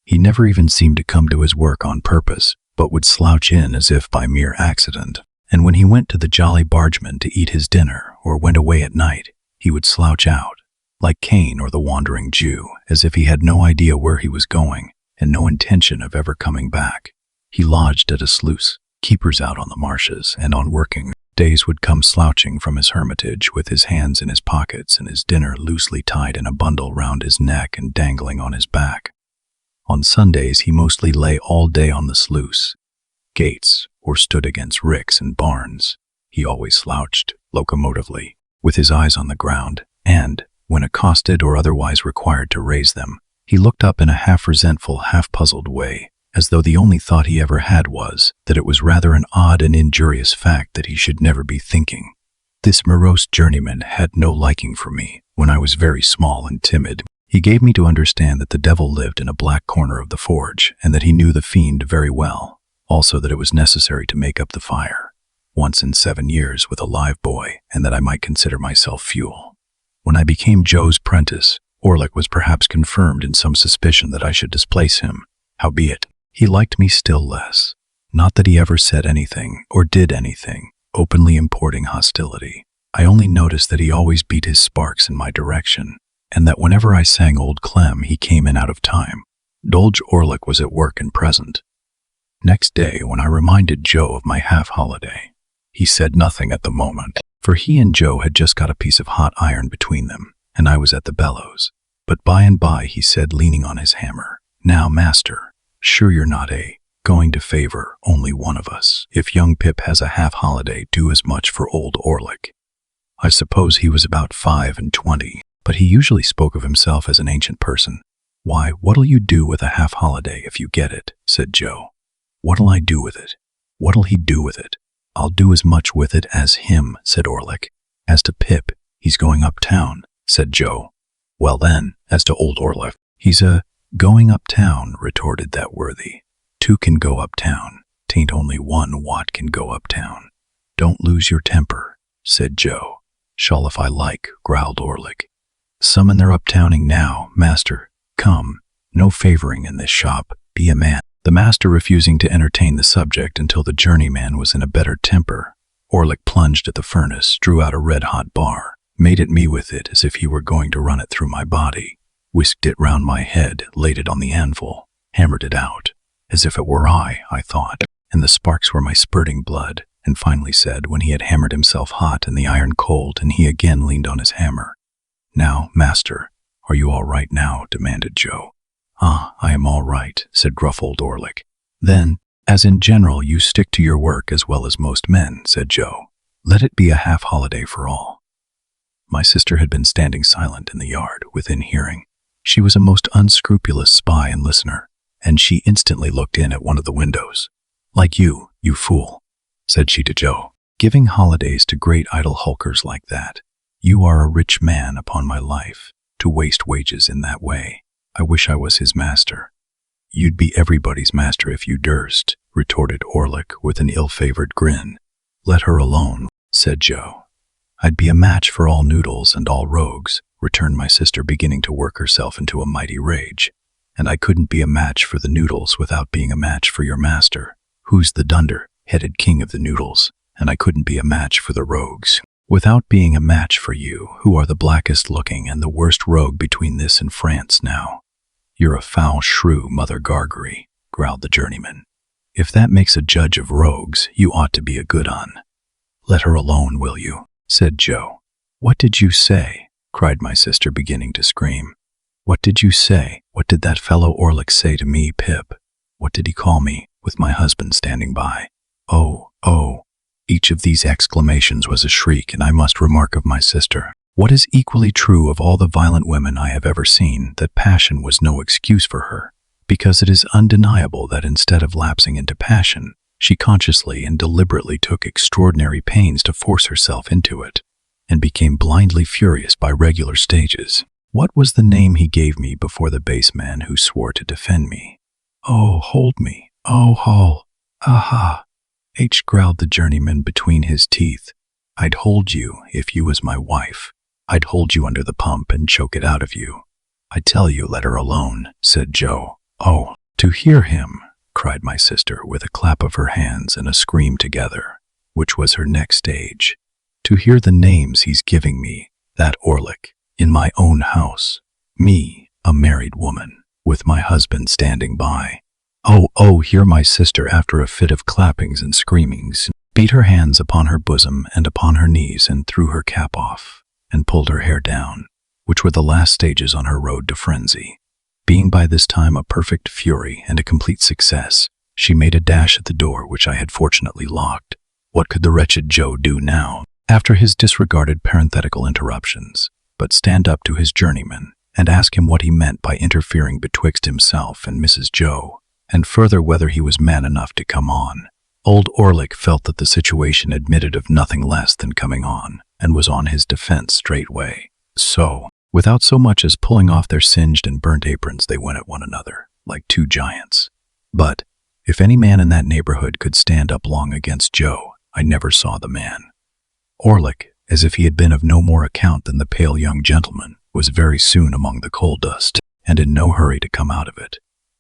S1: He never even seemed to come to his work on purpose, but would slouch in as if by mere accident, and when he went to the Jolly Bargeman to eat his dinner or went away at night, he would slouch out, like Cain or the Wandering Jew, as if he had no idea where he was going and no intention of ever coming back. He lodged at a sluice, keepers out on the marshes, and on working days would come slouching from his hermitage with his hands in his pockets and his dinner loosely tied in a bundle round his neck and dangling on his back. On Sundays he mostly lay all day on the sluice gates or stood against ricks and barns. He always slouched, locomotively, with his eyes on the ground, and, when accosted or otherwise required to raise them, he looked up in a half-resentful, half-puzzled way, as though the only thought he ever had was that it was rather an odd and injurious fact that he should never be thinking. This morose journeyman had no liking for me when I was very small and timid. He gave me to understand that the devil lived in a black corner of the forge, and that he knew the fiend very well, also that it was necessary to make up the fire, once in 7 years with a live boy, and that I might consider myself fuel. When I became Joe's apprentice, Orlick was perhaps confirmed in some suspicion that I should displace him. Howbeit, he liked me still less. Not that he ever said anything, or did anything, openly importing hostility, I only noticed that he always beat his sparks in my direction, and that whenever I sang Old Clem, he came in out of time. Dolge Orlick was at work and present. Next day, when I reminded Joe of my half-holiday, he said nothing at the moment, for he and Joe had just got a piece of hot iron between them, and I was at the bellows. But by and by he said, leaning on his hammer, "Now, master, sure you're not going to favor only one of us. If young Pip has a half-holiday, do as much for old Orlick." I suppose he was about 25, but he usually spoke of himself as an ancient person. "Why, what'll you do with a half-holiday if you get it?" said Joe. "What'll I do with it? What'll he do with it?" "I'll do as much with it as him," said Orlick. "As to Pip, he's going uptown," said Joe. "Well then, as to old Orlick, he's going uptown," retorted that worthy. "Two can go uptown. 'Tain't only one what can go uptown." "Don't lose your temper," said Joe. "Shall if I like," growled Orlick. "Summon their uptowning now, master. Come, no favoring in this shop. Be a man." The master refusing to entertain the subject until the journeyman was in a better temper, Orlick plunged at the furnace, drew out a red-hot bar, made at me with it as if he were going to run it through my body, whisked it round my head, laid it on the anvil, hammered it out, as if it were I thought, and the sparks were my spurting blood, and finally said, when he had hammered himself hot and the iron cold, and he again leaned on his hammer, "Now, master, are you all right now?" demanded Joe. "Ah, I am all right," said gruff old Orlick. "Then, as in general you stick to your work as well as most men," said Joe. "Let it be a half-holiday for all." My sister had been standing silent in the yard, within hearing. She was a most unscrupulous spy and listener, and she instantly looked in at one of the windows. "Like you fool," said she to Joe, "giving holidays to great idle hulkers like that. You are a rich man, upon my life, to waste wages in that way. I wish I was his master." "You'd be everybody's master if you durst," retorted Orlick with an ill-favored grin. "Let her alone," said Joe. "I'd be a match for all noodles and all rogues," returned my sister, beginning to work herself into a mighty rage. "And I couldn't be a match for the noodles without being a match for your master, who's the dunder-headed king of the noodles, and I couldn't be a match for the rogues without being a match for you, who are the blackest looking and the worst rogue between this and France now." "You're a foul shrew, Mother Gargery," growled the journeyman. "If that makes a judge of rogues, you ought to be a good un." "Let her alone, will you?" said Joe. "What did you say?" cried my sister, beginning to scream. "What did you say? What did that fellow Orlick say to me, Pip? What did he call me, with my husband standing by? Oh, oh." Each of these exclamations was a shriek, and I must remark of my sister, what is equally true of all the violent women I have ever seen, that passion was no excuse for her, because it is undeniable that instead of lapsing into passion, she consciously and deliberately took extraordinary pains to force herself into it, and became blindly furious by regular stages. What was the name he gave me before the base man who swore to defend me? "Oh, hold me! Oh, haul! Aha!" growled the journeyman between his teeth. "I'd hold you if you was my wife. I'd hold you under the pump and choke it out of you." "I tell you, let her alone," said Joe. "Oh, to hear him," cried my sister, with a clap of her hands and a scream together, which was her next stage. "To hear the names he's giving me, that Orlick, in my own house, me, a married woman, with my husband standing by. Oh, here my sister, after a fit of clappings and screamings, beat her hands upon her bosom and upon her knees, and threw her cap off, and pulled her hair down, which were the last stages on her road to frenzy. Being by this time a perfect fury and a complete success, she made a dash at the door, which I had fortunately locked. What could the wretched Joe do now, after his disregarded parenthetical interruptions, but stand up to his journeyman, and ask him what he meant by interfering betwixt himself and Mrs. Joe, and further whether he was man enough to come on. Old Orlick felt that the situation admitted of nothing less than coming on, and was on his defense straightway. So, without so much as pulling off their singed and burnt aprons, they went at one another, like two giants. But, if any man in that neighborhood could stand up long against Joe, I never saw the man. Orlick, as if he had been of no more account than the pale young gentleman, was very soon among the coal dust, and in no hurry to come out of it.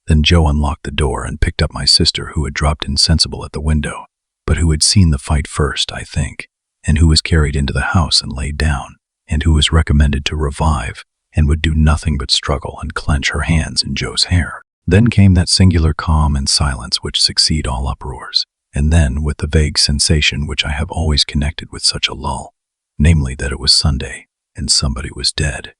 S1: Then Joe unlocked the door and picked up my sister, who had dropped insensible at the window, but who had seen the fight first, I think. and who was carried into the house and laid down, and who was recommended to revive, and would do nothing but struggle and clench her hands in Joe's hair. Then came that singular calm and silence which succeed all uproars, and then with the vague sensation which I have always connected with such a lull, namely that it was Sunday, and somebody was dead.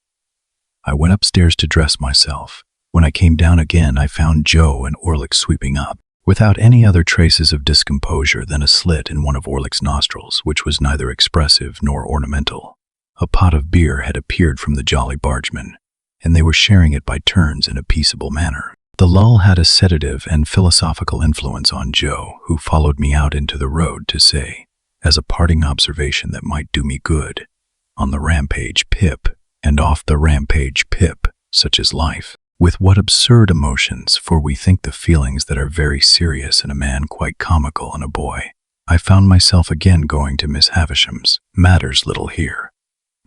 S1: I went upstairs to dress myself. When I came down again, I found Joe and Orlick sweeping up, without any other traces of discomposure than a slit in one of Orlick's nostrils, which was neither expressive nor ornamental. A pot of beer had appeared from the Jolly Bargemen, and they were sharing it by turns in a peaceable manner. The lull had a sedative and philosophical influence on Joe, who followed me out into the road to say, as a parting observation that might do me good, "On the rampage, Pip, and off the rampage, Pip, such is life." With what absurd emotions, for we think the feelings that are very serious in a man quite comical in a boy. I found myself again going to Miss Havisham's. Matters little here,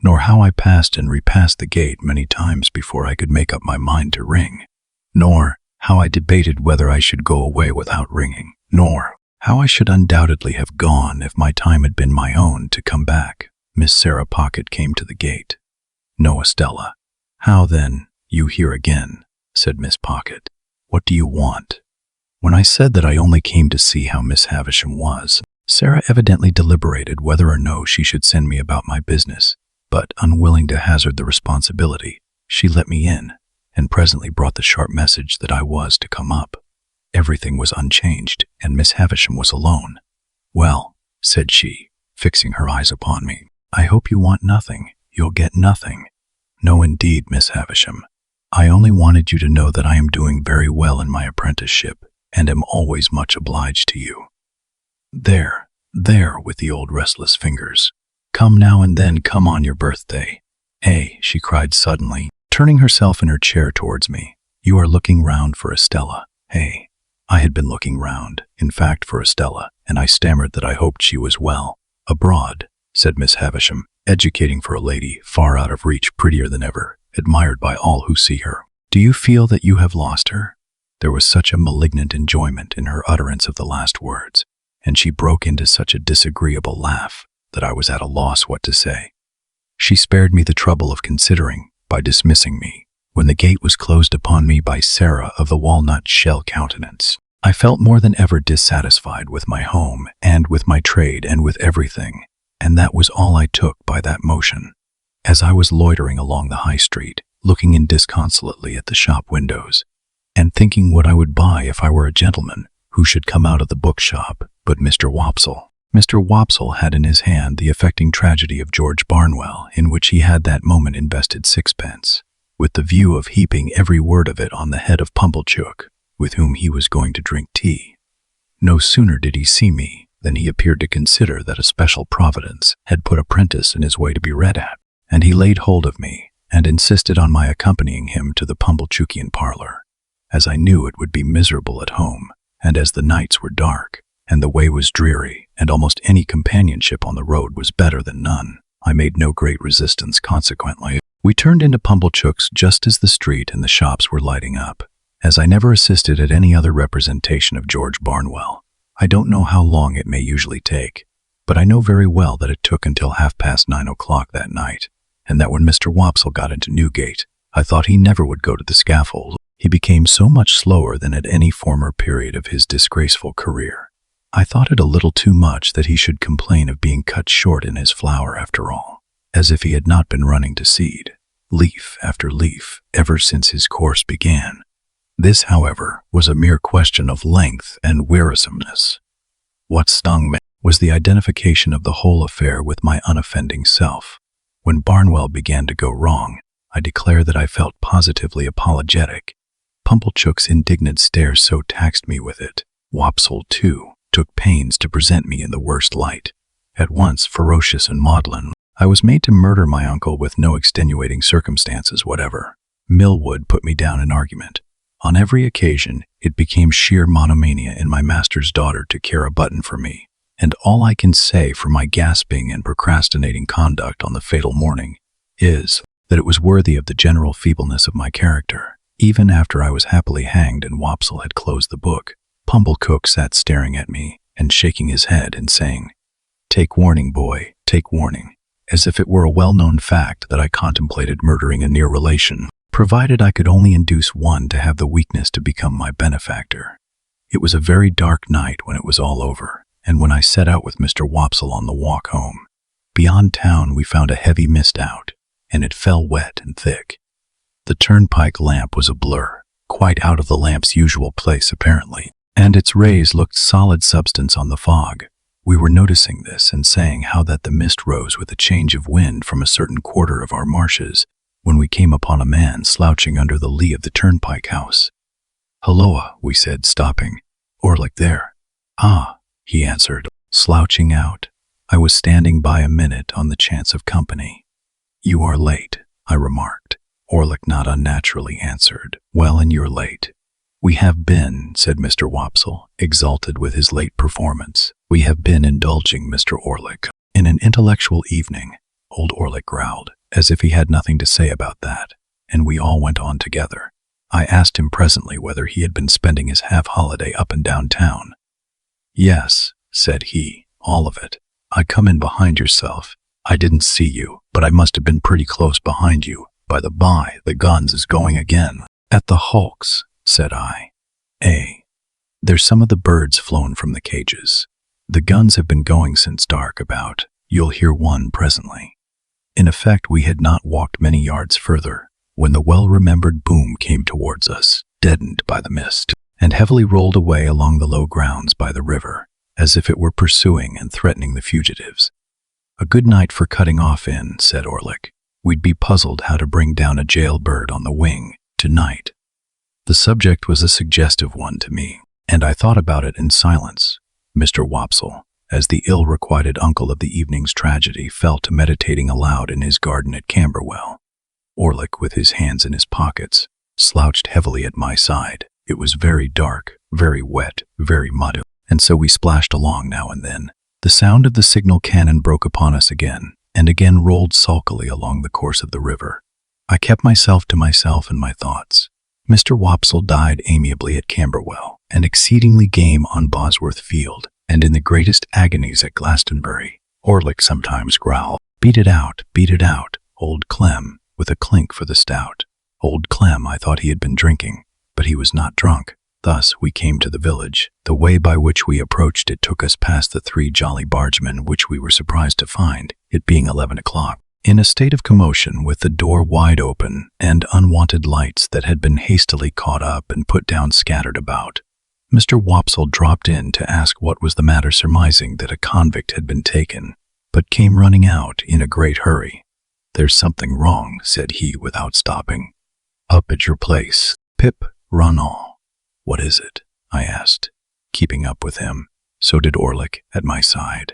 S1: nor how I passed and repassed the gate many times before I could make up my mind to ring, nor how I debated whether I should go away without ringing, nor how I should undoubtedly have gone if my time had been my own to come back. Miss Sarah Pocket came to the gate. "No, Estella." "How then, you here again?" said Miss Pocket. "What do you want?" When I said that I only came to see how Miss Havisham was, Sarah evidently deliberated whether or no she should send me about my business, but unwilling to hazard the responsibility, she let me in, and presently brought the sharp message that I was to come up. Everything was unchanged, and Miss Havisham was alone. "Well," said she, fixing her eyes upon me, "I hope you want nothing. You'll get nothing." "No, indeed, Miss Havisham. I only wanted you to know that I am doing very well in my apprenticeship, and am always much obliged to you." There, with the old restless fingers. "Come now and then, come on your birthday. Hey," she cried suddenly, turning herself in her chair towards me. "You are looking round for Estella, hey?" I had been looking round, in fact, for Estella, and I stammered that I hoped she was well. "Abroad," said Miss Havisham, educating for a lady, far out of reach, prettier than ever, admired by all who see her. "Do you feel that you have lost her?" There was such a malignant enjoyment in her utterance of the last words, and she broke into such a disagreeable laugh that I was at a loss what to say. She spared me the trouble of considering, by dismissing me, when the gate was closed upon me by Sarah of the walnut shell countenance. I felt more than ever dissatisfied with my home, and with my trade, and with everything, and that was all I took by that motion. As I was loitering along the High Street, looking in disconsolately at the shop windows, and thinking what I would buy if I were a gentleman, who should come out of the bookshop but Mr. Wopsle. Mr. Wopsle had in his hand the affecting tragedy of George Barnwell, in which he had that moment invested sixpence, with the view of heaping every word of it on the head of Pumblechook, with whom he was going to drink tea. No sooner did he see me than he appeared to consider that a special providence had put apprentice in his way to be read at, and he laid hold of me, and insisted on my accompanying him to the Pumblechookian parlor, as I knew it would be miserable at home, and as the nights were dark, and the way was dreary, and almost any companionship on the road was better than none. I made no great resistance consequently. We turned into Pumblechook's just as the street and the shops were lighting up. As I never assisted at any other representation of George Barnwell, I don't know how long it may usually take, but I know very well that it took until 9:30 that night, and that when Mr. Wopsle got into Newgate, I thought he never would go to the scaffold. He became so much slower than at any former period of his disgraceful career. I thought it a little too much that he should complain of being cut short in his flower after all, as if he had not been running to seed, leaf after leaf, ever since his course began. This, however, was a mere question of length and wearisomeness. What stung me was the identification of the whole affair with my unoffending self. When Barnwell began to go wrong, I declare that I felt positively apologetic. Pumblechook's indignant stare so taxed me with it. Wopsle, too, took pains to present me in the worst light. At once ferocious and maudlin, I was made to murder my uncle with no extenuating circumstances whatever. Millwood put me down in argument. On every occasion, it became sheer monomania in my master's daughter to care a button for me, and all I can say for my gasping and procrastinating conduct on the fatal morning is that it was worthy of the general feebleness of my character. Even after I was happily hanged and Wopsle had closed the book, Pumblechook sat staring at me and shaking his head and saying, Take warning, boy, take warning. As if it were a well-known fact that I contemplated murdering a near relation, provided I could only induce one to have the weakness to become my benefactor. It was a very dark night when it was all over, and when I set out with Mr. Wopsle on the walk home. Beyond town we found a heavy mist out, and it fell wet and thick. The turnpike lamp was a blur, quite out of the lamp's usual place apparently, and its rays looked solid substance on the fog. We were noticing this and saying how that the mist rose with a change of wind from a certain quarter of our marshes, when we came upon a man slouching under the lee of the turnpike house. "Hulloa," we said, stopping. "Orlick there." "Ah," he answered, slouching out. I was standing by a minute on the chance of company. "You are late," I remarked. Orlick not unnaturally answered, "Well, and you're late." "We have been," said Mr. Wopsle, exalted with his late performance. "We have been indulging, Mr. Orlick, in an intellectual evening." Old Orlick growled, as if he had nothing to say about that, and we all went on together. I asked him presently whether he had been spending his half-holiday up and down town. "Yes," said he, "all of it. I come in behind yourself. I didn't see you, but I must have been pretty close behind you. By the by, the guns is going again." "At the hulks," said I. "There's some of the birds flown from the cages. The guns have been going since dark about. You'll hear one presently." In effect, we had not walked many yards further, when the well-remembered boom came towards us, deadened by the mist, and heavily rolled away along the low grounds by the river, as if it were pursuing and threatening the fugitives. "A good night for cutting off in," said Orlick. "We'd be puzzled how to bring down a jailbird on the wing, tonight." The subject was a suggestive one to me, and I thought about it in silence. Mr. Wopsle, as the ill-requited uncle of the evening's tragedy, fell to meditating aloud in his garden at Camberwell. Orlick, with his hands in his pockets, slouched heavily at my side. It was very dark, very wet, very muddy, and so we splashed along now and then. The sound of the signal cannon broke upon us again, and again rolled sulkily along the course of the river. I kept myself to myself and my thoughts. Mr. Wopsle died amiably at Camberwell, and exceedingly game on Bosworth Field, and in the greatest agonies at Glastonbury. Orlick sometimes growled, beat it out, old Clem," with a clink for the stout. Old Clem, I thought he had been drinking, but he was not drunk. Thus we came to the village. The way by which we approached it took us past the 3 Jolly Bargemen, which we were surprised to find, it being 11 o'clock, in a state of commotion, with the door wide open, and unwanted lights that had been hastily caught up and put down scattered about. Mr. Wopsle dropped in to ask what was the matter, surmising that a convict had been taken, but came running out in a great hurry. "There's something wrong," said he without stopping. "Up at your place. Pip, run all." "What is it?" I asked, keeping up with him. So did Orlick at my side.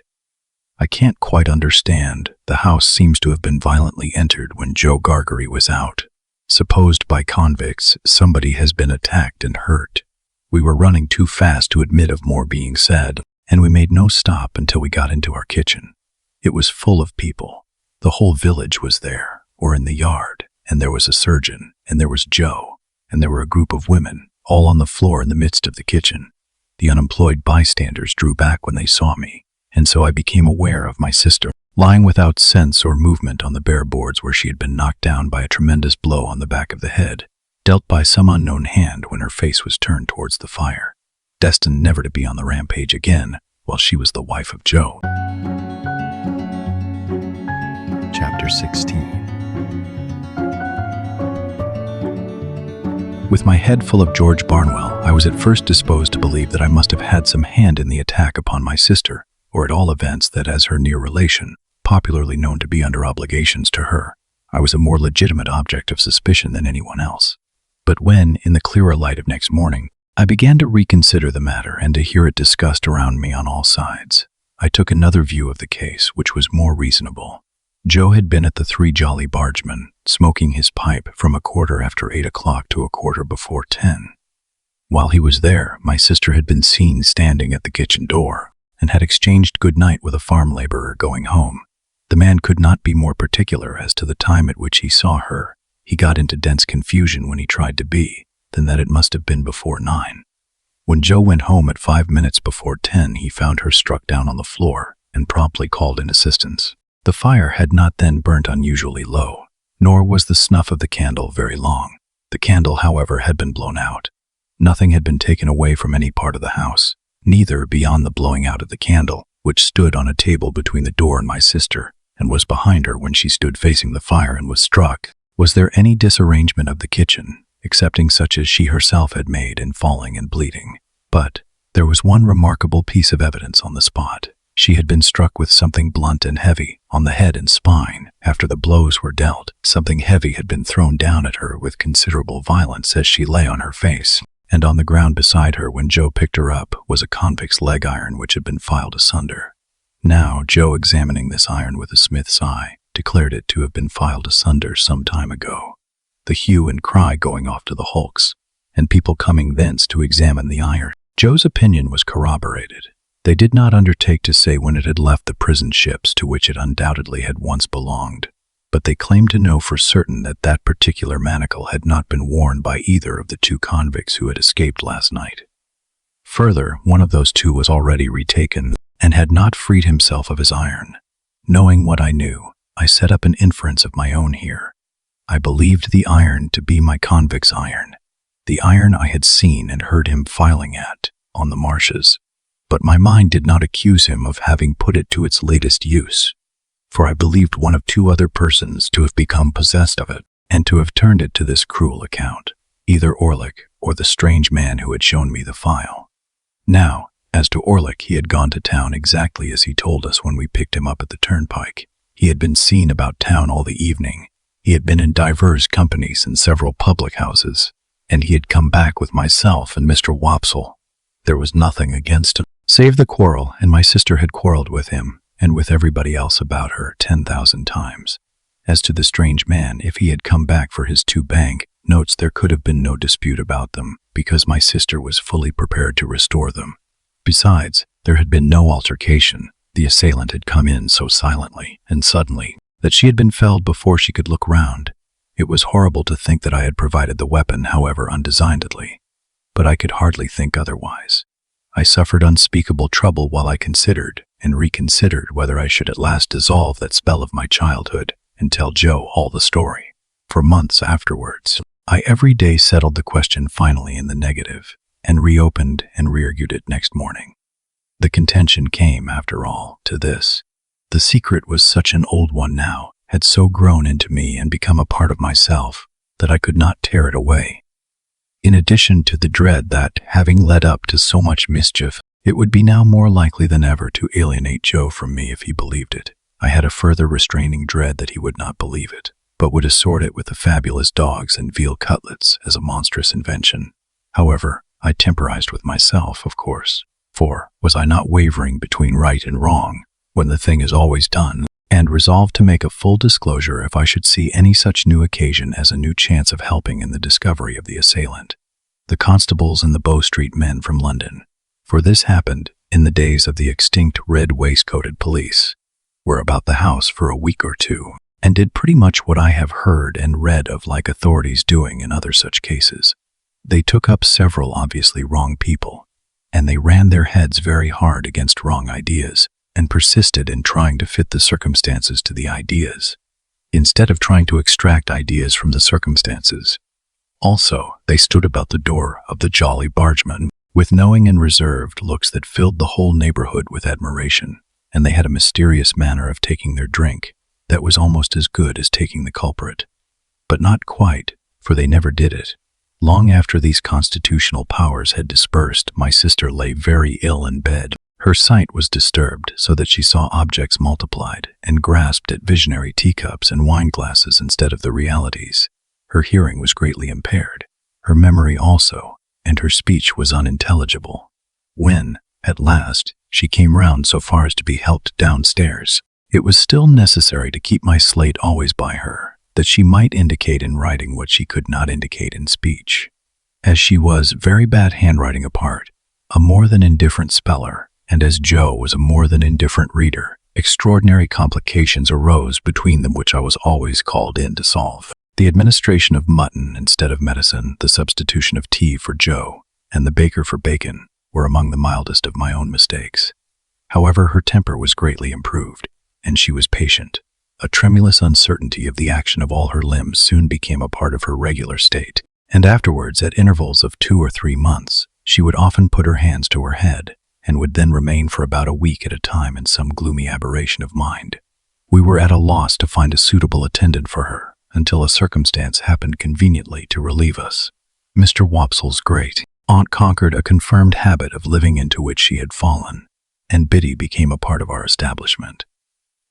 S1: "I can't quite understand. The house seems to have been violently entered when Joe Gargery was out. Supposed by convicts, somebody has been attacked and hurt. We were running too fast to admit of more being said, and we made no stop until we got into our kitchen. It was full of people. The whole village was there, or in the yard, and there was a surgeon, and there was Joe, and there were a group of women, all on the floor in the midst of the kitchen. The unemployed bystanders drew back when they saw me, and so I became aware of my sister, lying without sense or movement on the bare boards where she had been knocked down by a tremendous blow on the back of the head, dealt by some unknown hand when her face was turned towards the fire, destined never to be on the rampage again while she was the wife of Joe. Chapter 16. With my head full of George Barnwell, I was at first disposed to believe that I must have had some hand in the attack upon my sister, or at all events that as her near relation, popularly known to be under obligations to her, I was a more legitimate object of suspicion than anyone else. But when, in the clearer light of next morning, I began to reconsider the matter and to hear it discussed around me on all sides, I took another view of the case, which was more reasonable. Joe had been at the 3 Jolly Bargemen, smoking his pipe from 8:15 o'clock to 10:15. While he was there, my sister had been seen standing at the kitchen door, and had exchanged good night with a farm laborer going home. The man could not be more particular as to the time at which he saw her. He got into dense confusion when he tried to be, than that it must have been before 9. When Joe went home at 5 minutes before 10, he found her struck down on the floor, and promptly called in assistance. The fire had not then burnt unusually low, nor was the snuff of the candle very long. The candle, however, had been blown out. Nothing had been taken away from any part of the house, neither beyond the blowing out of the candle, which stood on a table between the door and my sister, and was behind her when she stood facing the fire and was struck. Was there any disarrangement of the kitchen, excepting such as she herself had made in falling and bleeding? But there was one remarkable piece of evidence on the spot. She had been struck with something blunt and heavy on the head and spine after the blows were dealt. Something heavy had been thrown down at her with considerable violence as she lay on her face, and on the ground beside her when Joe picked her up was a convict's leg iron which had been filed asunder. Now, Joe, examining this iron with a smith's eye, declared it to have been filed asunder some time ago. The hue and cry going off to the hulks, and people coming thence to examine the iron. Joe's opinion was corroborated. They did not undertake to say when it had left the prison ships to which it undoubtedly had once belonged, but they claimed to know for certain that that particular manacle had not been worn by either of the two convicts who had escaped last night. Further, one of those two was already retaken and had not freed himself of his iron. Knowing what I knew, I set up an inference of my own here. I believed the iron to be my convict's iron, the iron I had seen and heard him filing at on the marshes, but my mind did not accuse him of having put it to its latest use, for I believed one of two other persons to have become possessed of it and to have turned it to this cruel account, either Orlick or the strange man who had shown me the file. Now, as to Orlick, he had gone to town exactly as he told us when we picked him up at the turnpike. He had been seen about town all the evening. He had been in divers companies in several public houses, and he had come back with myself and Mr. Wopsle. There was nothing against him, save the quarrel, and my sister had quarreled with him, and with everybody else about her 10,000 times. As to the strange man, if he had come back for his 2 bank notes, there could have been no dispute about them, because my sister was fully prepared to restore them. Besides, there had been no altercation. The assailant had come in so silently and suddenly that she had been felled before she could look round. It was horrible to think that I had provided the weapon, however undesignedly, but I could hardly think otherwise. I suffered unspeakable trouble while I considered and reconsidered whether I should at last dissolve that spell of my childhood and tell Joe all the story. For months afterwards, I every day settled the question finally in the negative, and reopened and re-argued it next morning. The contention came, after all, to this. The secret was such an old one now, had so grown into me and become a part of myself, that I could not tear it away. In addition to the dread that, having led up to so much mischief, it would be now more likely than ever to alienate Joe from me if he believed it, I had a further restraining dread that he would not believe it, but would assort it with the fabulous dogs and veal cutlets as a monstrous invention. However, I temporized with myself, of course, for was I not wavering between right and wrong when the thing is always done, and resolved to make a full disclosure if I should see any such new occasion as a new chance of helping in the discovery of the assailant. The constables and the Bow Street men from London, for this happened in the days of the extinct red waistcoated police, were about the house for a week or two, and did pretty much what I have heard and read of like authorities doing in other such cases. They took up several obviously wrong people, and they ran their heads very hard against wrong ideas, and persisted in trying to fit the circumstances to the ideas, instead of trying to extract ideas from the circumstances. Also, they stood about the door of the Jolly Bargeman, with knowing and reserved looks that filled the whole neighborhood with admiration, and they had a mysterious manner of taking their drink that was almost as good as taking the culprit. But not quite, for they never did it. Long after these constitutional powers had dispersed, my sister lay very ill in bed. Her sight was disturbed so that she saw objects multiplied and grasped at visionary teacups and wine glasses instead of the realities. Her hearing was greatly impaired, her memory also, and her speech was unintelligible. When, at last, she came round so far as to be helped downstairs, it was still necessary to keep my slate always by her, that she might indicate in writing what she could not indicate in speech. As she was very bad handwriting apart, a more than indifferent speller, and as Joe was a more than indifferent reader, extraordinary complications arose between them which I was always called in to solve. The administration of mutton instead of medicine, the substitution of tea for Joe, and the baker for bacon were among the mildest of my own mistakes. However, her temper was greatly improved, and she was patient. A tremulous uncertainty of the action of all her limbs soon became a part of her regular state, and afterwards, at intervals of 2 or 3 months, she would often put her hands to her head, and would then remain for about a week at a time in some gloomy aberration of mind. We were at a loss to find a suitable attendant for her, until a circumstance happened conveniently to relieve us. Mr. Wopsle's great aunt conquered a confirmed habit of living into which she had fallen, and Biddy became a part of our establishment.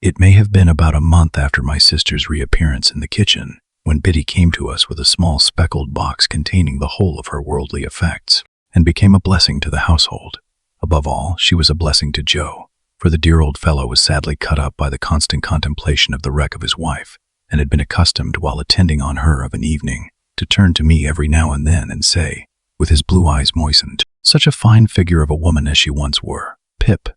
S1: It may have been about a month after my sister's reappearance in the kitchen, when Biddy came to us with a small speckled box containing the whole of her worldly effects, and became a blessing to the household. Above all, she was a blessing to Joe, for the dear old fellow was sadly cut up by the constant contemplation of the wreck of his wife, and had been accustomed, while attending on her of an evening, to turn to me every now and then and say, with his blue eyes moistened, "Such a fine figure of a woman as she once were, Pip,"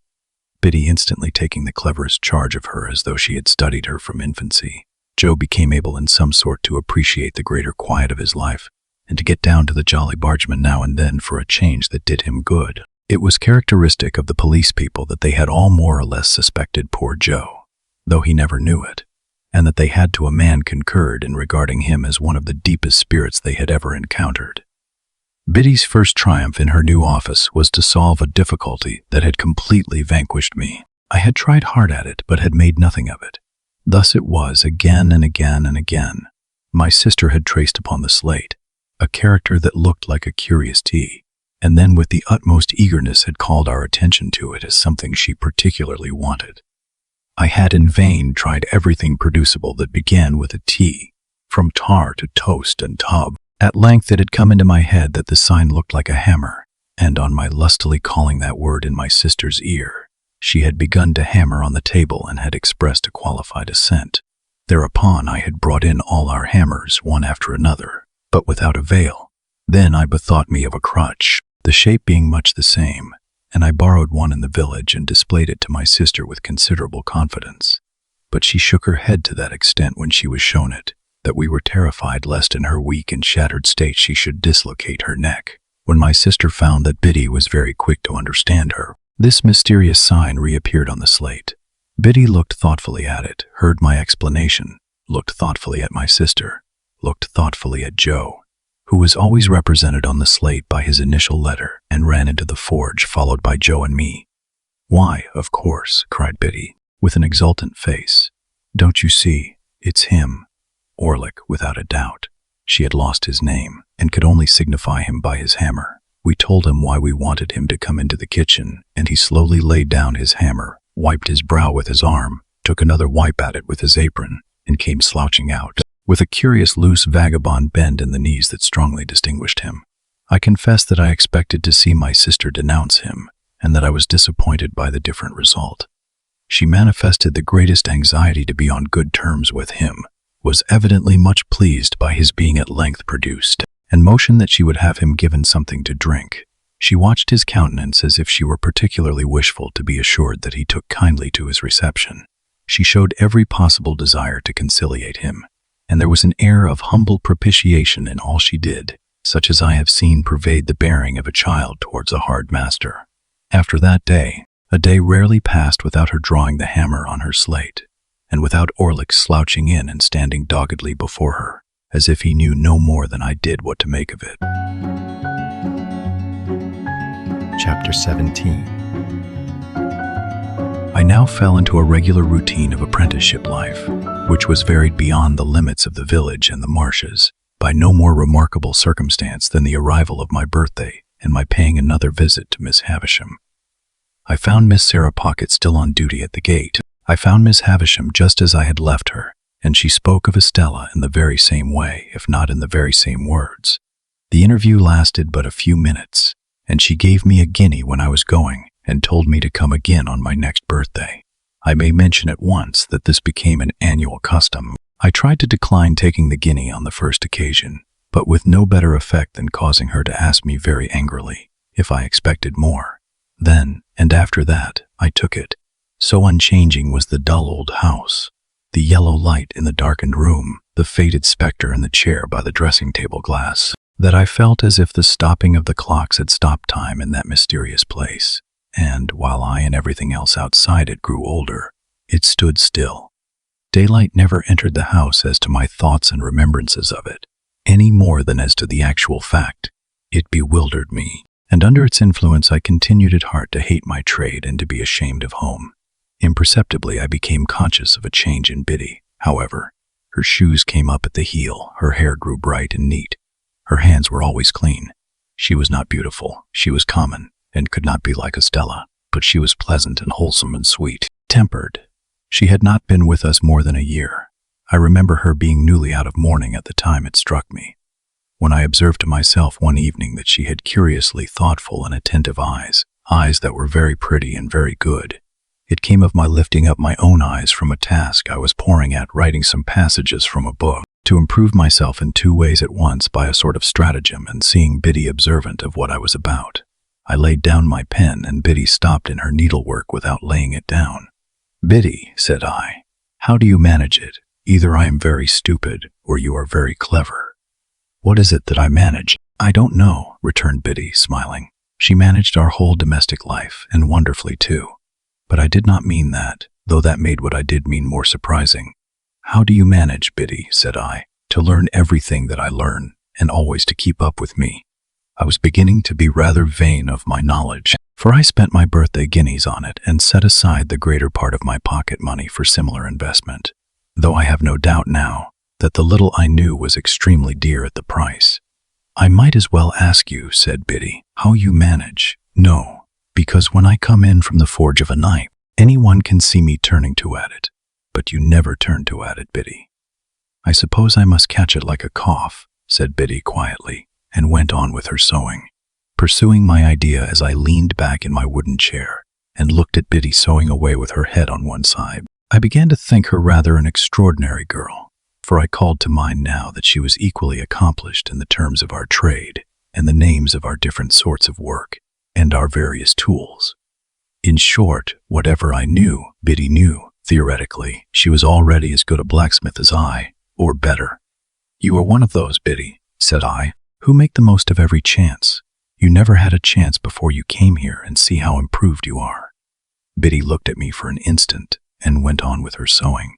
S1: Biddy instantly taking the cleverest charge of her as though she had studied her from infancy. Joe became able in some sort to appreciate the greater quiet of his life, and to get down to the Jolly Bargeman now and then for a change that did him good. It was characteristic of the police people that they had all more or less suspected poor Joe, though he never knew it, and that they had to a man concurred in regarding him as one of the deepest spirits they had ever encountered. Biddy's first triumph in her new office was to solve a difficulty that had completely vanquished me. I had tried hard at it, but had made nothing of it. Thus it was again and again and again. My sister had traced upon the slate a character that looked like a curious T, and then with the utmost eagerness had called our attention to it as something she particularly wanted. I had in vain tried everything producible that began with a T, from tar to toast and tub. At length it had come into my head that the sign looked like a hammer, and on my lustily calling that word in my sister's ear, she had begun to hammer on the table and had expressed a qualified assent. Thereupon I had brought in all our hammers, one after another, but without avail. Then I bethought me of a crutch, the shape being much the same, and I borrowed one in the village and displayed it to my sister with considerable confidence. But she shook her head to that extent when she was shown it, that we were terrified lest in her weak and shattered state she should dislocate her neck. When my sister found that Biddy was very quick to understand her, this mysterious sign reappeared on the slate. Biddy looked thoughtfully at it, heard my explanation, looked thoughtfully at my sister, looked thoughtfully at Joe, who was always represented on the slate by his initial letter, and ran into the forge, followed by Joe and me. "Why, of course," cried Biddy, with an exultant face. "Don't you see? It's him. Orlick, without a doubt." She had lost his name, and could only signify him by his hammer. We told him why we wanted him to come into the kitchen, and he slowly laid down his hammer, wiped his brow with his arm, took another wipe at it with his apron, and came slouching out, with a curious loose vagabond bend in the knees that strongly distinguished him. I confess that I expected to see my sister denounce him, and that I was disappointed by the different result. She manifested the greatest anxiety to be on good terms with him, was evidently much pleased by his being at length produced, and motioned that she would have him given something to drink. She watched his countenance as if she were particularly wishful to be assured that he took kindly to his reception. She showed every possible desire to conciliate him, and there was an air of humble propitiation in all she did, such as I have seen pervade the bearing of a child towards a hard master. After that day, a day rarely passed without her drawing the hammer on her slate, and without Orlick slouching in and standing doggedly before her, as if he knew no more than I did what to make of it. Chapter 17. I now fell into a regular routine of apprenticeship life, which was varied beyond the limits of the village and the marshes by no more remarkable circumstance than the arrival of my birthday and my paying another visit to Miss Havisham. I found Miss Sarah Pocket still on duty at the gate. I found Miss Havisham just as I had left her, and she spoke of Estella in the very same way, if not in the very same words. The interview lasted but a few minutes, and she gave me a guinea when I was going, and told me to come again on my next birthday. I may mention at once that this became an annual custom. I tried to decline taking the guinea on the first occasion, but with no better effect than causing her to ask me very angrily if I expected more. Then, and after that, I took it. So unchanging was the dull old house, the yellow light in the darkened room, the faded spectre in the chair by the dressing-table glass, that I felt as if the stopping of the clocks had stopped time in that mysterious place, and while I and everything else outside it grew older, it stood still. Daylight never entered the house as to my thoughts and remembrances of it, any more than as to the actual fact. It bewildered me, and under its influence I continued at heart to hate my trade and to be ashamed of home. Imperceptibly I became conscious of a change in Biddy, however. Her shoes came up at the heel, her hair grew bright and neat. Her hands were always clean. She was not beautiful, she was common, and could not be like Estella, but she was pleasant and wholesome and sweet-tempered. She had not been with us more than a year. I remember her being newly out of mourning at the time it struck me, when I observed to myself one evening that she had curiously thoughtful and attentive eyes that were very pretty and very good. It came of my lifting up my own eyes from a task I was poring at, writing some passages from a book, to improve myself in two ways at once by a sort of stratagem, and seeing Biddy observant of what I was about. I laid down my pen, and Biddy stopped in her needlework without laying it down. "Biddy," said I, "how do you manage it? Either I am very stupid, or you are very clever." "What is it that I manage?" "I don't know," returned Biddy, smiling. She managed our whole domestic life, and wonderfully too. But I did not mean that, though that made what I did mean more surprising. "How do you manage, Biddy," said I, "to learn everything that I learn, and always to keep up with me?" I was beginning to be rather vain of my knowledge, for I spent my birthday guineas on it and set aside the greater part of my pocket money for similar investment, though I have no doubt now that the little I knew was extremely dear at the price. "I might as well ask you," said Biddy, "how you manage." "No, because when I come in from the forge of a knife, anyone can see me turning to at it, but you never turn to at it, Biddy." "I suppose I must catch it like a cough," said Biddy quietly, and went on with her sewing, pursuing my idea as I leaned back in my wooden chair and looked at Biddy sewing away with her head on one side. I began to think her rather an extraordinary girl, for I called to mind now that she was equally accomplished in the terms of our trade and the names of our different sorts of work and our various tools. In short, whatever I knew, Biddy knew. Theoretically, she was already as good a blacksmith as I, or better. "You are one of those, Biddy," said I, "who make the most of every chance. You never had a chance before you came here, and see how improved you are." Biddy looked at me for an instant and went on with her sewing.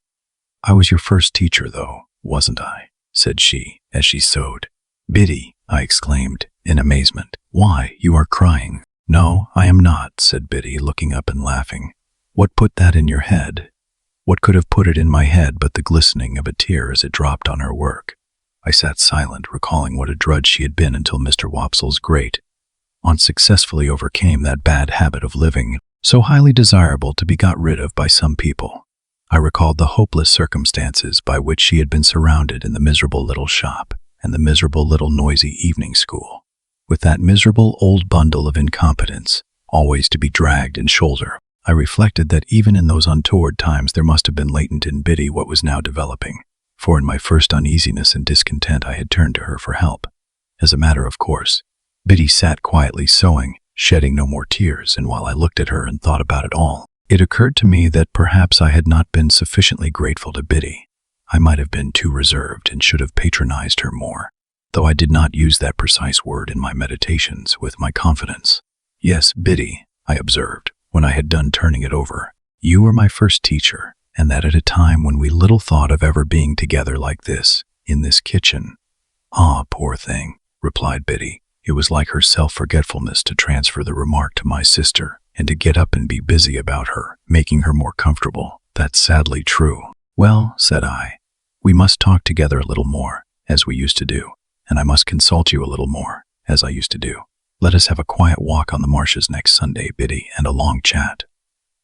S1: "I was your first teacher, though, wasn't I?" said she, as she sewed. "Biddy," I exclaimed, in amazement. "Why, you are crying." "No, I am not," said Biddy, looking up and laughing. "What put that in your head?" What could have put it in my head but the glistening of a tear as it dropped on her work? I sat silent, recalling what a drudge she had been until Mr. Wopsle's great aunt successfully overcame that bad habit of living, so highly desirable to be got rid of by some people. I recalled the hopeless circumstances by which she had been surrounded in the miserable little shop and the miserable little noisy evening school, with that miserable old bundle of incompetence always to be dragged and shouldered. I reflected that even in those untoward times there must have been latent in Biddy what was now developing, for in my first uneasiness and discontent I had turned to her for help. As a matter of course, Biddy sat quietly sewing, shedding no more tears, and while I looked at her and thought about it all, it occurred to me that perhaps I had not been sufficiently grateful to Biddy. I might have been too reserved and should have patronized her more, though I did not use that precise word in my meditations with my confidence. "Yes, Biddy," I observed, when I had done turning it over, "you were my first teacher, and that at a time when we little thought of ever being together like this, in this kitchen." "Ah, poor thing," replied Biddy. It was like her self-forgetfulness to transfer the remark to my sister, and to get up and be busy about her, making her more comfortable. "That's sadly true." "Well," said I, "we must talk together a little more, as we used to do, and I must consult you a little more, as I used to do. Let us have a quiet walk on the marshes next Sunday, Biddy, and a long chat."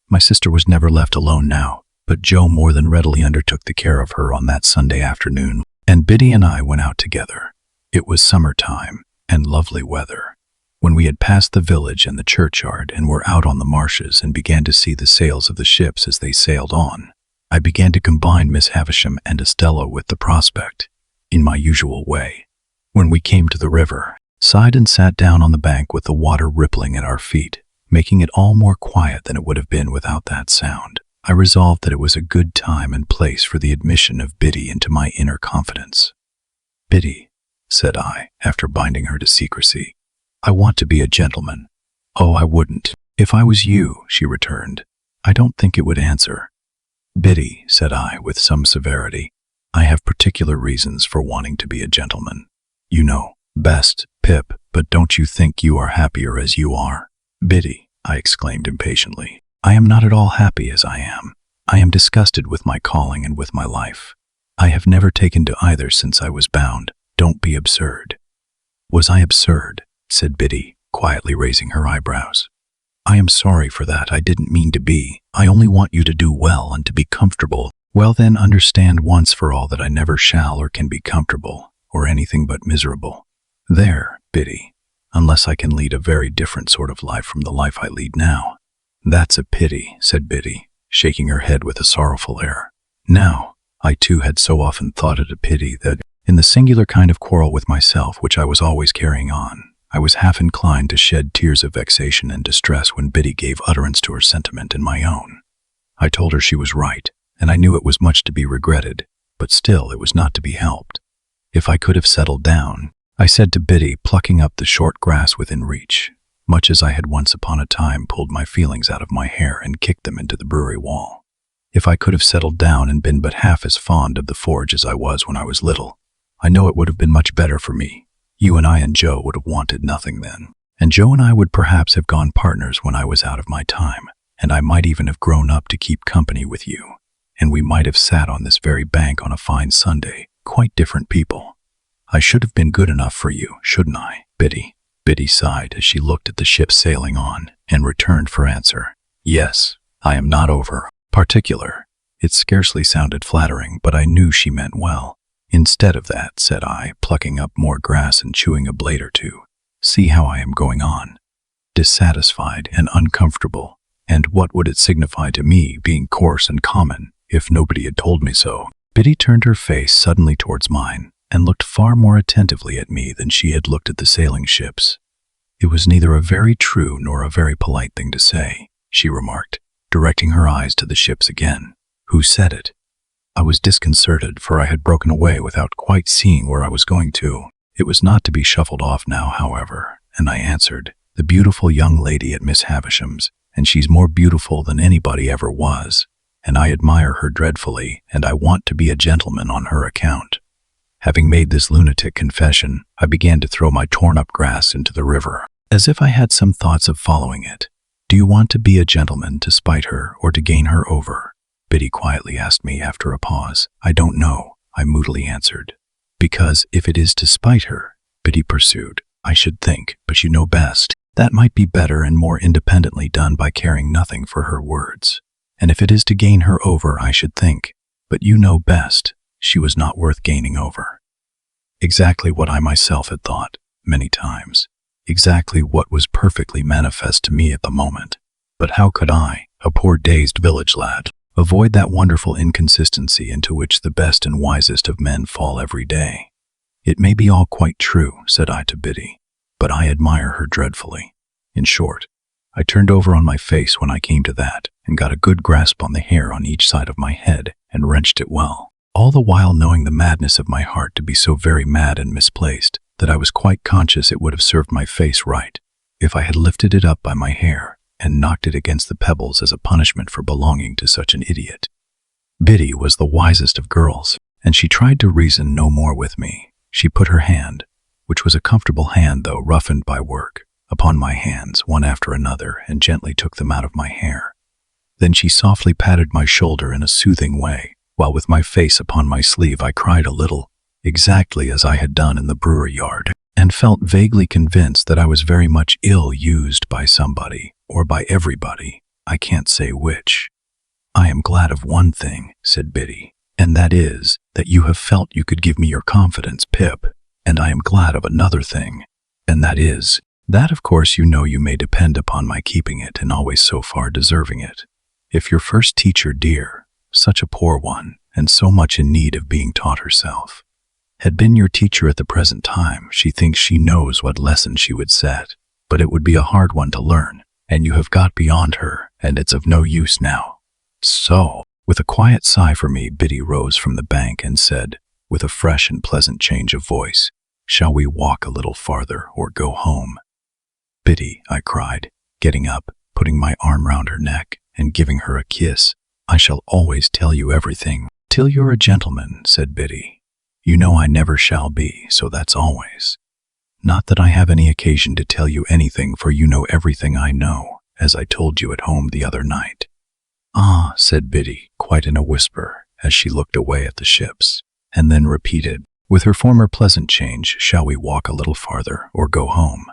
S1: My sister was never left alone now, but Joe more than readily undertook the care of her on that Sunday afternoon, and Biddy and I went out together. It was summertime, and lovely weather. When we had passed the village and the churchyard and were out on the marshes and began to see the sails of the ships as they sailed on, I began to combine Miss Havisham and Estella with the prospect, in my usual way. When we came to the river, sighed and sat down on the bank with the water rippling at our feet, making it all more quiet than it would have been without that sound, I resolved that it was a good time and place for the admission of Biddy into my inner confidence. "Biddy," said I, after binding her to secrecy, "I want to be a gentleman." "Oh, I wouldn't. If I was you, she returned, I don't think it would answer. Biddy, said I with some severity, I have particular reasons for wanting to be a gentleman. You know best, Pip, but don't you think you are happier as you are? Biddy, I exclaimed impatiently, I am not at all happy as I am. I am disgusted with my calling and with my life. I have never taken to either since I was bound. Don't be absurd. Was I absurd? Said Biddy, quietly raising her eyebrows. I am sorry for that. I didn't mean to be. I only want you to do well and to be comfortable. Well then, understand once for all that I never shall or can be comfortable, or anything but miserable. There, Biddy, unless I can lead a very different sort of life from the life I lead now. That's a pity, said Biddy, shaking her head with a sorrowful air. Now, I too had so often thought it a pity that, in the singular kind of quarrel with myself which I was always carrying on, I was half inclined to shed tears of vexation and distress when Biddy gave utterance to her sentiment and my own. I told her she was right, and I knew it was much to be regretted, but still it was not to be helped. If I could have settled down, I said to Biddy, plucking up the short grass within reach, much as I had once upon a time pulled my feelings out of my hair and kicked them into the brewery wall. If I could have settled down and been but half as fond of the forge as I was when I was little, I know it would have been much better for me. You and I and Joe would have wanted nothing then, and Joe and I would perhaps have gone partners when I was out of my time, and I might even have grown up to keep company with you, and we might have sat on this very bank on a fine Sunday, quite different people. I should have been good enough for you, shouldn't I, Biddy? Biddy sighed as she looked at the ship sailing on, and returned for answer, Yes, I am not over particular. It scarcely sounded flattering, but I knew she meant well. Instead of that, said I, plucking up more grass and chewing a blade or two, see how I am going on. Dissatisfied and uncomfortable, and what would it signify to me, being coarse and common, if nobody had told me so? Biddy turned her face suddenly towards mine, and looked far more attentively at me than she had looked at the sailing ships. It was neither a very true nor a very polite thing to say, she remarked, directing her eyes to the ships again. Who said it? I was disconcerted, for I had broken away without quite seeing where I was going to. It was not to be shuffled off now, however, and I answered, The beautiful young lady at Miss Havisham's, and she's more beautiful than anybody ever was, and I admire her dreadfully, and I want to be a gentleman on her account. Having made this lunatic confession, I began to throw my torn-up grass into the river, as if I had some thoughts of following it. Do you want to be a gentleman to spite her or to gain her over? Biddy quietly asked me after a pause. I don't know, I moodily answered. Because if it is to spite her, Biddy pursued, I should think, but you know best, that might be better and more independently done by caring nothing for her words. And if it is to gain her over, I should think, but you know best, she was not worth gaining over. Exactly what I myself had thought, many times. Exactly what was perfectly manifest to me at the moment. But how could I, a poor dazed village lad, avoid that wonderful inconsistency into which the best and wisest of men fall every day? It may be all quite true, said I to Biddy, but I admire her dreadfully. In short, I turned over on my face when I came to that, and got a good grasp on the hair on each side of my head, and wrenched it well, all the while knowing the madness of my heart to be so very mad and misplaced, that I was quite conscious it would have served my face right, if I had lifted it up by my hair, and knocked it against the pebbles as a punishment for belonging to such an idiot. Biddy was the wisest of girls, and she tried to reason no more with me. She put her hand, which was a comfortable hand though roughened by work, upon my hands one after another, and gently took them out of my hair. Then she softly patted my shoulder in a soothing way, while with my face upon my sleeve I cried a little, exactly as I had done in the brewery yard, and felt vaguely convinced that I was very much ill-used by somebody, or by everybody, I can't say which. I am glad of one thing, said Biddy, and that is, that you have felt you could give me your confidence, Pip, and I am glad of another thing, and that is, that of course you know you may depend upon my keeping it and always so far deserving it. If your first teacher, dear, such a poor one, and so much in need of being taught herself, had been your teacher at the present time, she thinks she knows what lesson she would set, but it would be a hard one to learn, and you have got beyond her, and it's of no use now. So, with a quiet sigh for me, Biddy rose from the bank and said, with a fresh and pleasant change of voice, Shall we walk a little farther or go home? Biddy, I cried, getting up, putting my arm round her neck and giving her a kiss. "I shall always tell you everything, till you're a gentleman," said Biddy. "You know I never shall be, so that's always. Not that I have any occasion to tell you anything, for you know everything I know, as I told you at home the other night." "Ah," said Biddy, quite in a whisper, as she looked away at the ships, and then repeated, with her former pleasant change, "Shall we walk a little farther, or go home?"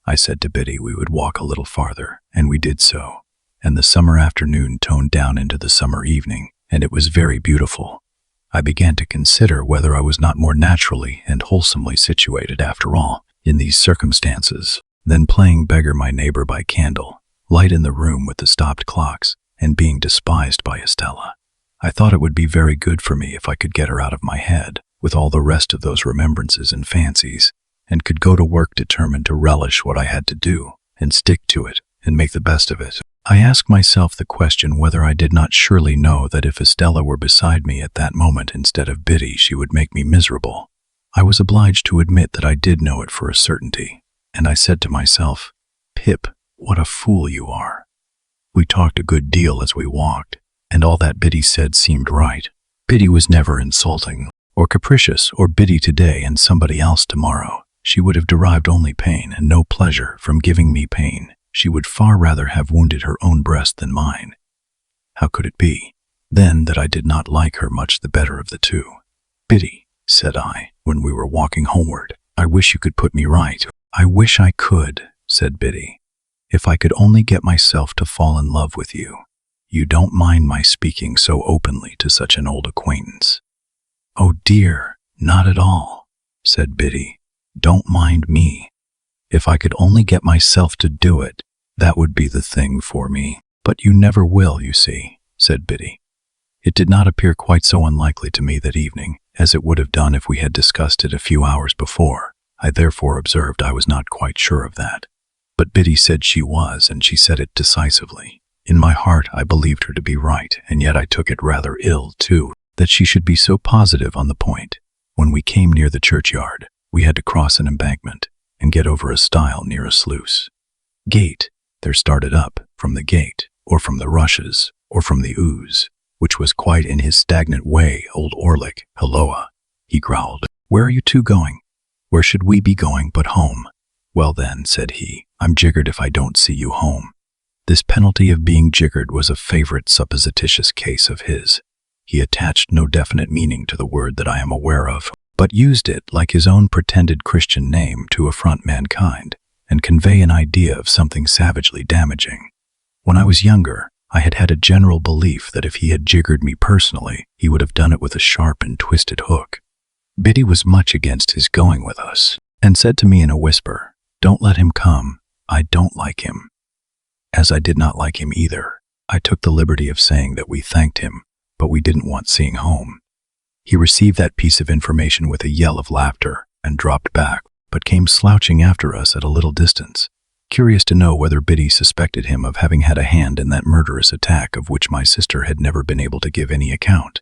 S1: I said to Biddy we would walk a little farther, and we did so, and the summer afternoon toned down into the summer evening, and it was very beautiful. I began to consider whether I was not more naturally and wholesomely situated after all, in these circumstances, than playing beggar my neighbor by candle, light in the room with the stopped clocks, and being despised by Estella. I thought it would be very good for me if I could get her out of my head, with all the rest of those remembrances and fancies, and could go to work determined to relish what I had to do, and stick to it, and make the best of it. I asked myself the question whether I did not surely know that if Estella were beside me at that moment instead of Biddy, she would make me miserable. I was obliged to admit that I did know it for a certainty, and I said to myself, "Pip, what a fool you are." We talked a good deal as we walked, and all that Biddy said seemed right. Biddy was never insulting or capricious, or Biddy today and somebody else tomorrow. She would have derived only pain and no pleasure from giving me pain. She would far rather have wounded her own breast than mine. How could it be, then, that I did not like her much the better of the two? "Biddy," said I, when we were walking homeward, "I wish you could put me right." "I wish I could," said Biddy. "If I could only get myself to fall in love with you. You don't mind my speaking so openly to such an old acquaintance?" "Oh dear, not at all," said Biddy. "Don't mind me. If I could only get myself to do it, that would be the thing for me. But you never will, you see," said Biddy. It did not appear quite so unlikely to me that evening, as it would have done if we had discussed it a few hours before. I therefore observed I was not quite sure of that. But Biddy said she was, and she said it decisively. In my heart I believed her to be right, and yet I took it rather ill, too, that she should be so positive on the point. When we came near the churchyard, we had to cross an embankment and get over a stile near a sluice. Gate, there started up, from the gate, or from the rushes, or from the ooze, which was quite in his stagnant way, old Orlick. "Halloa," he growled. "Where are you two going?" "Where should we be going but home?" "Well then," said he, "I'm jiggered if I don't see you home." This penalty of being jiggered was a favorite supposititious case of his. He attached no definite meaning to the word that I am aware of, but used it, like his own pretended Christian name, to affront mankind, and convey an idea of something savagely damaging. When I was younger, I had had a general belief that if he had jiggered me personally, he would have done it with a sharp and twisted hook. Biddy was much against his going with us, and said to me in a whisper, "Don't let him come. I don't like him." As I did not like him either, I took the liberty of saying that we thanked him, but we didn't want seeing home. He received that piece of information with a yell of laughter and dropped back, but came slouching after us at a little distance, curious to know whether Biddy suspected him of having had a hand in that murderous attack of which my sister had never been able to give any account.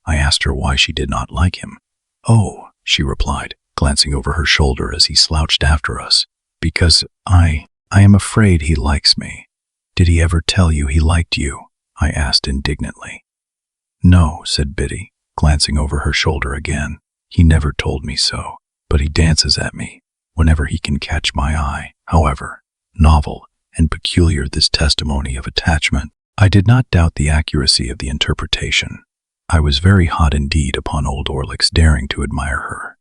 S1: I asked her why she did not like him. "Oh," she replied, glancing over her shoulder as he slouched after us, "because I am afraid he likes me." "Did he ever tell you he liked you?" I asked indignantly. "No," said Biddy, glancing over her shoulder again. "He never told me so, but he dances at me whenever he can catch my eye." However novel and peculiar this testimony of attachment, I did not doubt the accuracy of the interpretation. I was very hot indeed upon old Orlick's daring to admire her,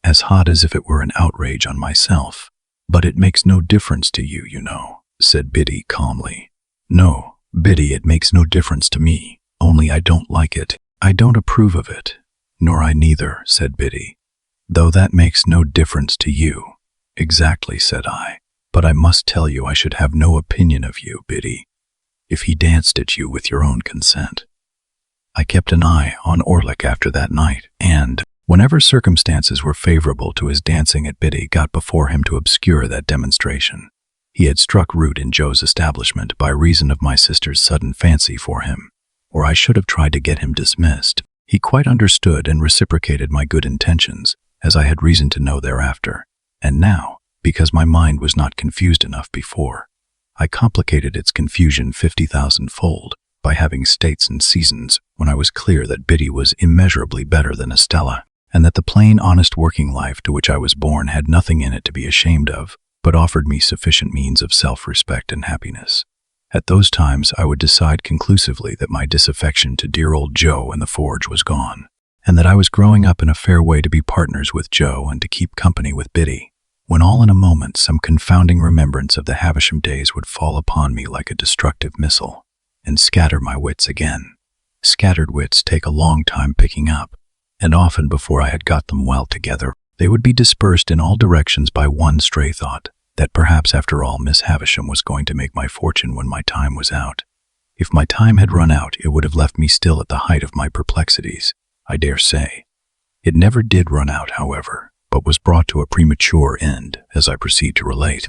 S1: as hot as if it were an outrage on myself. "But it makes no difference to you, you know," said Biddy calmly. "No, Biddy, it makes no difference to me, only I don't like it. I don't approve of it." "Nor I neither," said Biddy. "Though that makes no difference to you." "Exactly," said I. "But I must tell you I should have no opinion of you, Biddy, if he danced at you with your own consent." I kept an eye on Orlick after that night, and, whenever circumstances were favorable to his dancing at Biddy, got before him to obscure that demonstration. He had struck root in Joe's establishment by reason of my sister's sudden fancy for him, or I should have tried to get him dismissed. He quite understood and reciprocated my good intentions, as I had reason to know thereafter, and now, because my mind was not confused enough before, I complicated its confusion 50,000-fold by having states and seasons when I was clear that Biddy was immeasurably better than Estella, and that the plain, honest working life to which I was born had nothing in it to be ashamed of, but offered me sufficient means of self-respect and happiness. At those times, I would decide conclusively that my disaffection to dear old Joe and the forge was gone, and that I was growing up in a fair way to be partners with Joe and to keep company with Biddy, when all in a moment some confounding remembrance of the Havisham days would fall upon me like a destructive missile, and scatter my wits again. Scattered wits take a long time picking up, and often before I had got them well together, they would be dispersed in all directions by one stray thought, that perhaps after all Miss Havisham was going to make my fortune when my time was out. If my time had run out, it would have left me still at the height of my perplexities, I dare say. It never did run out, however, but was brought to a premature end, as I proceed to relate.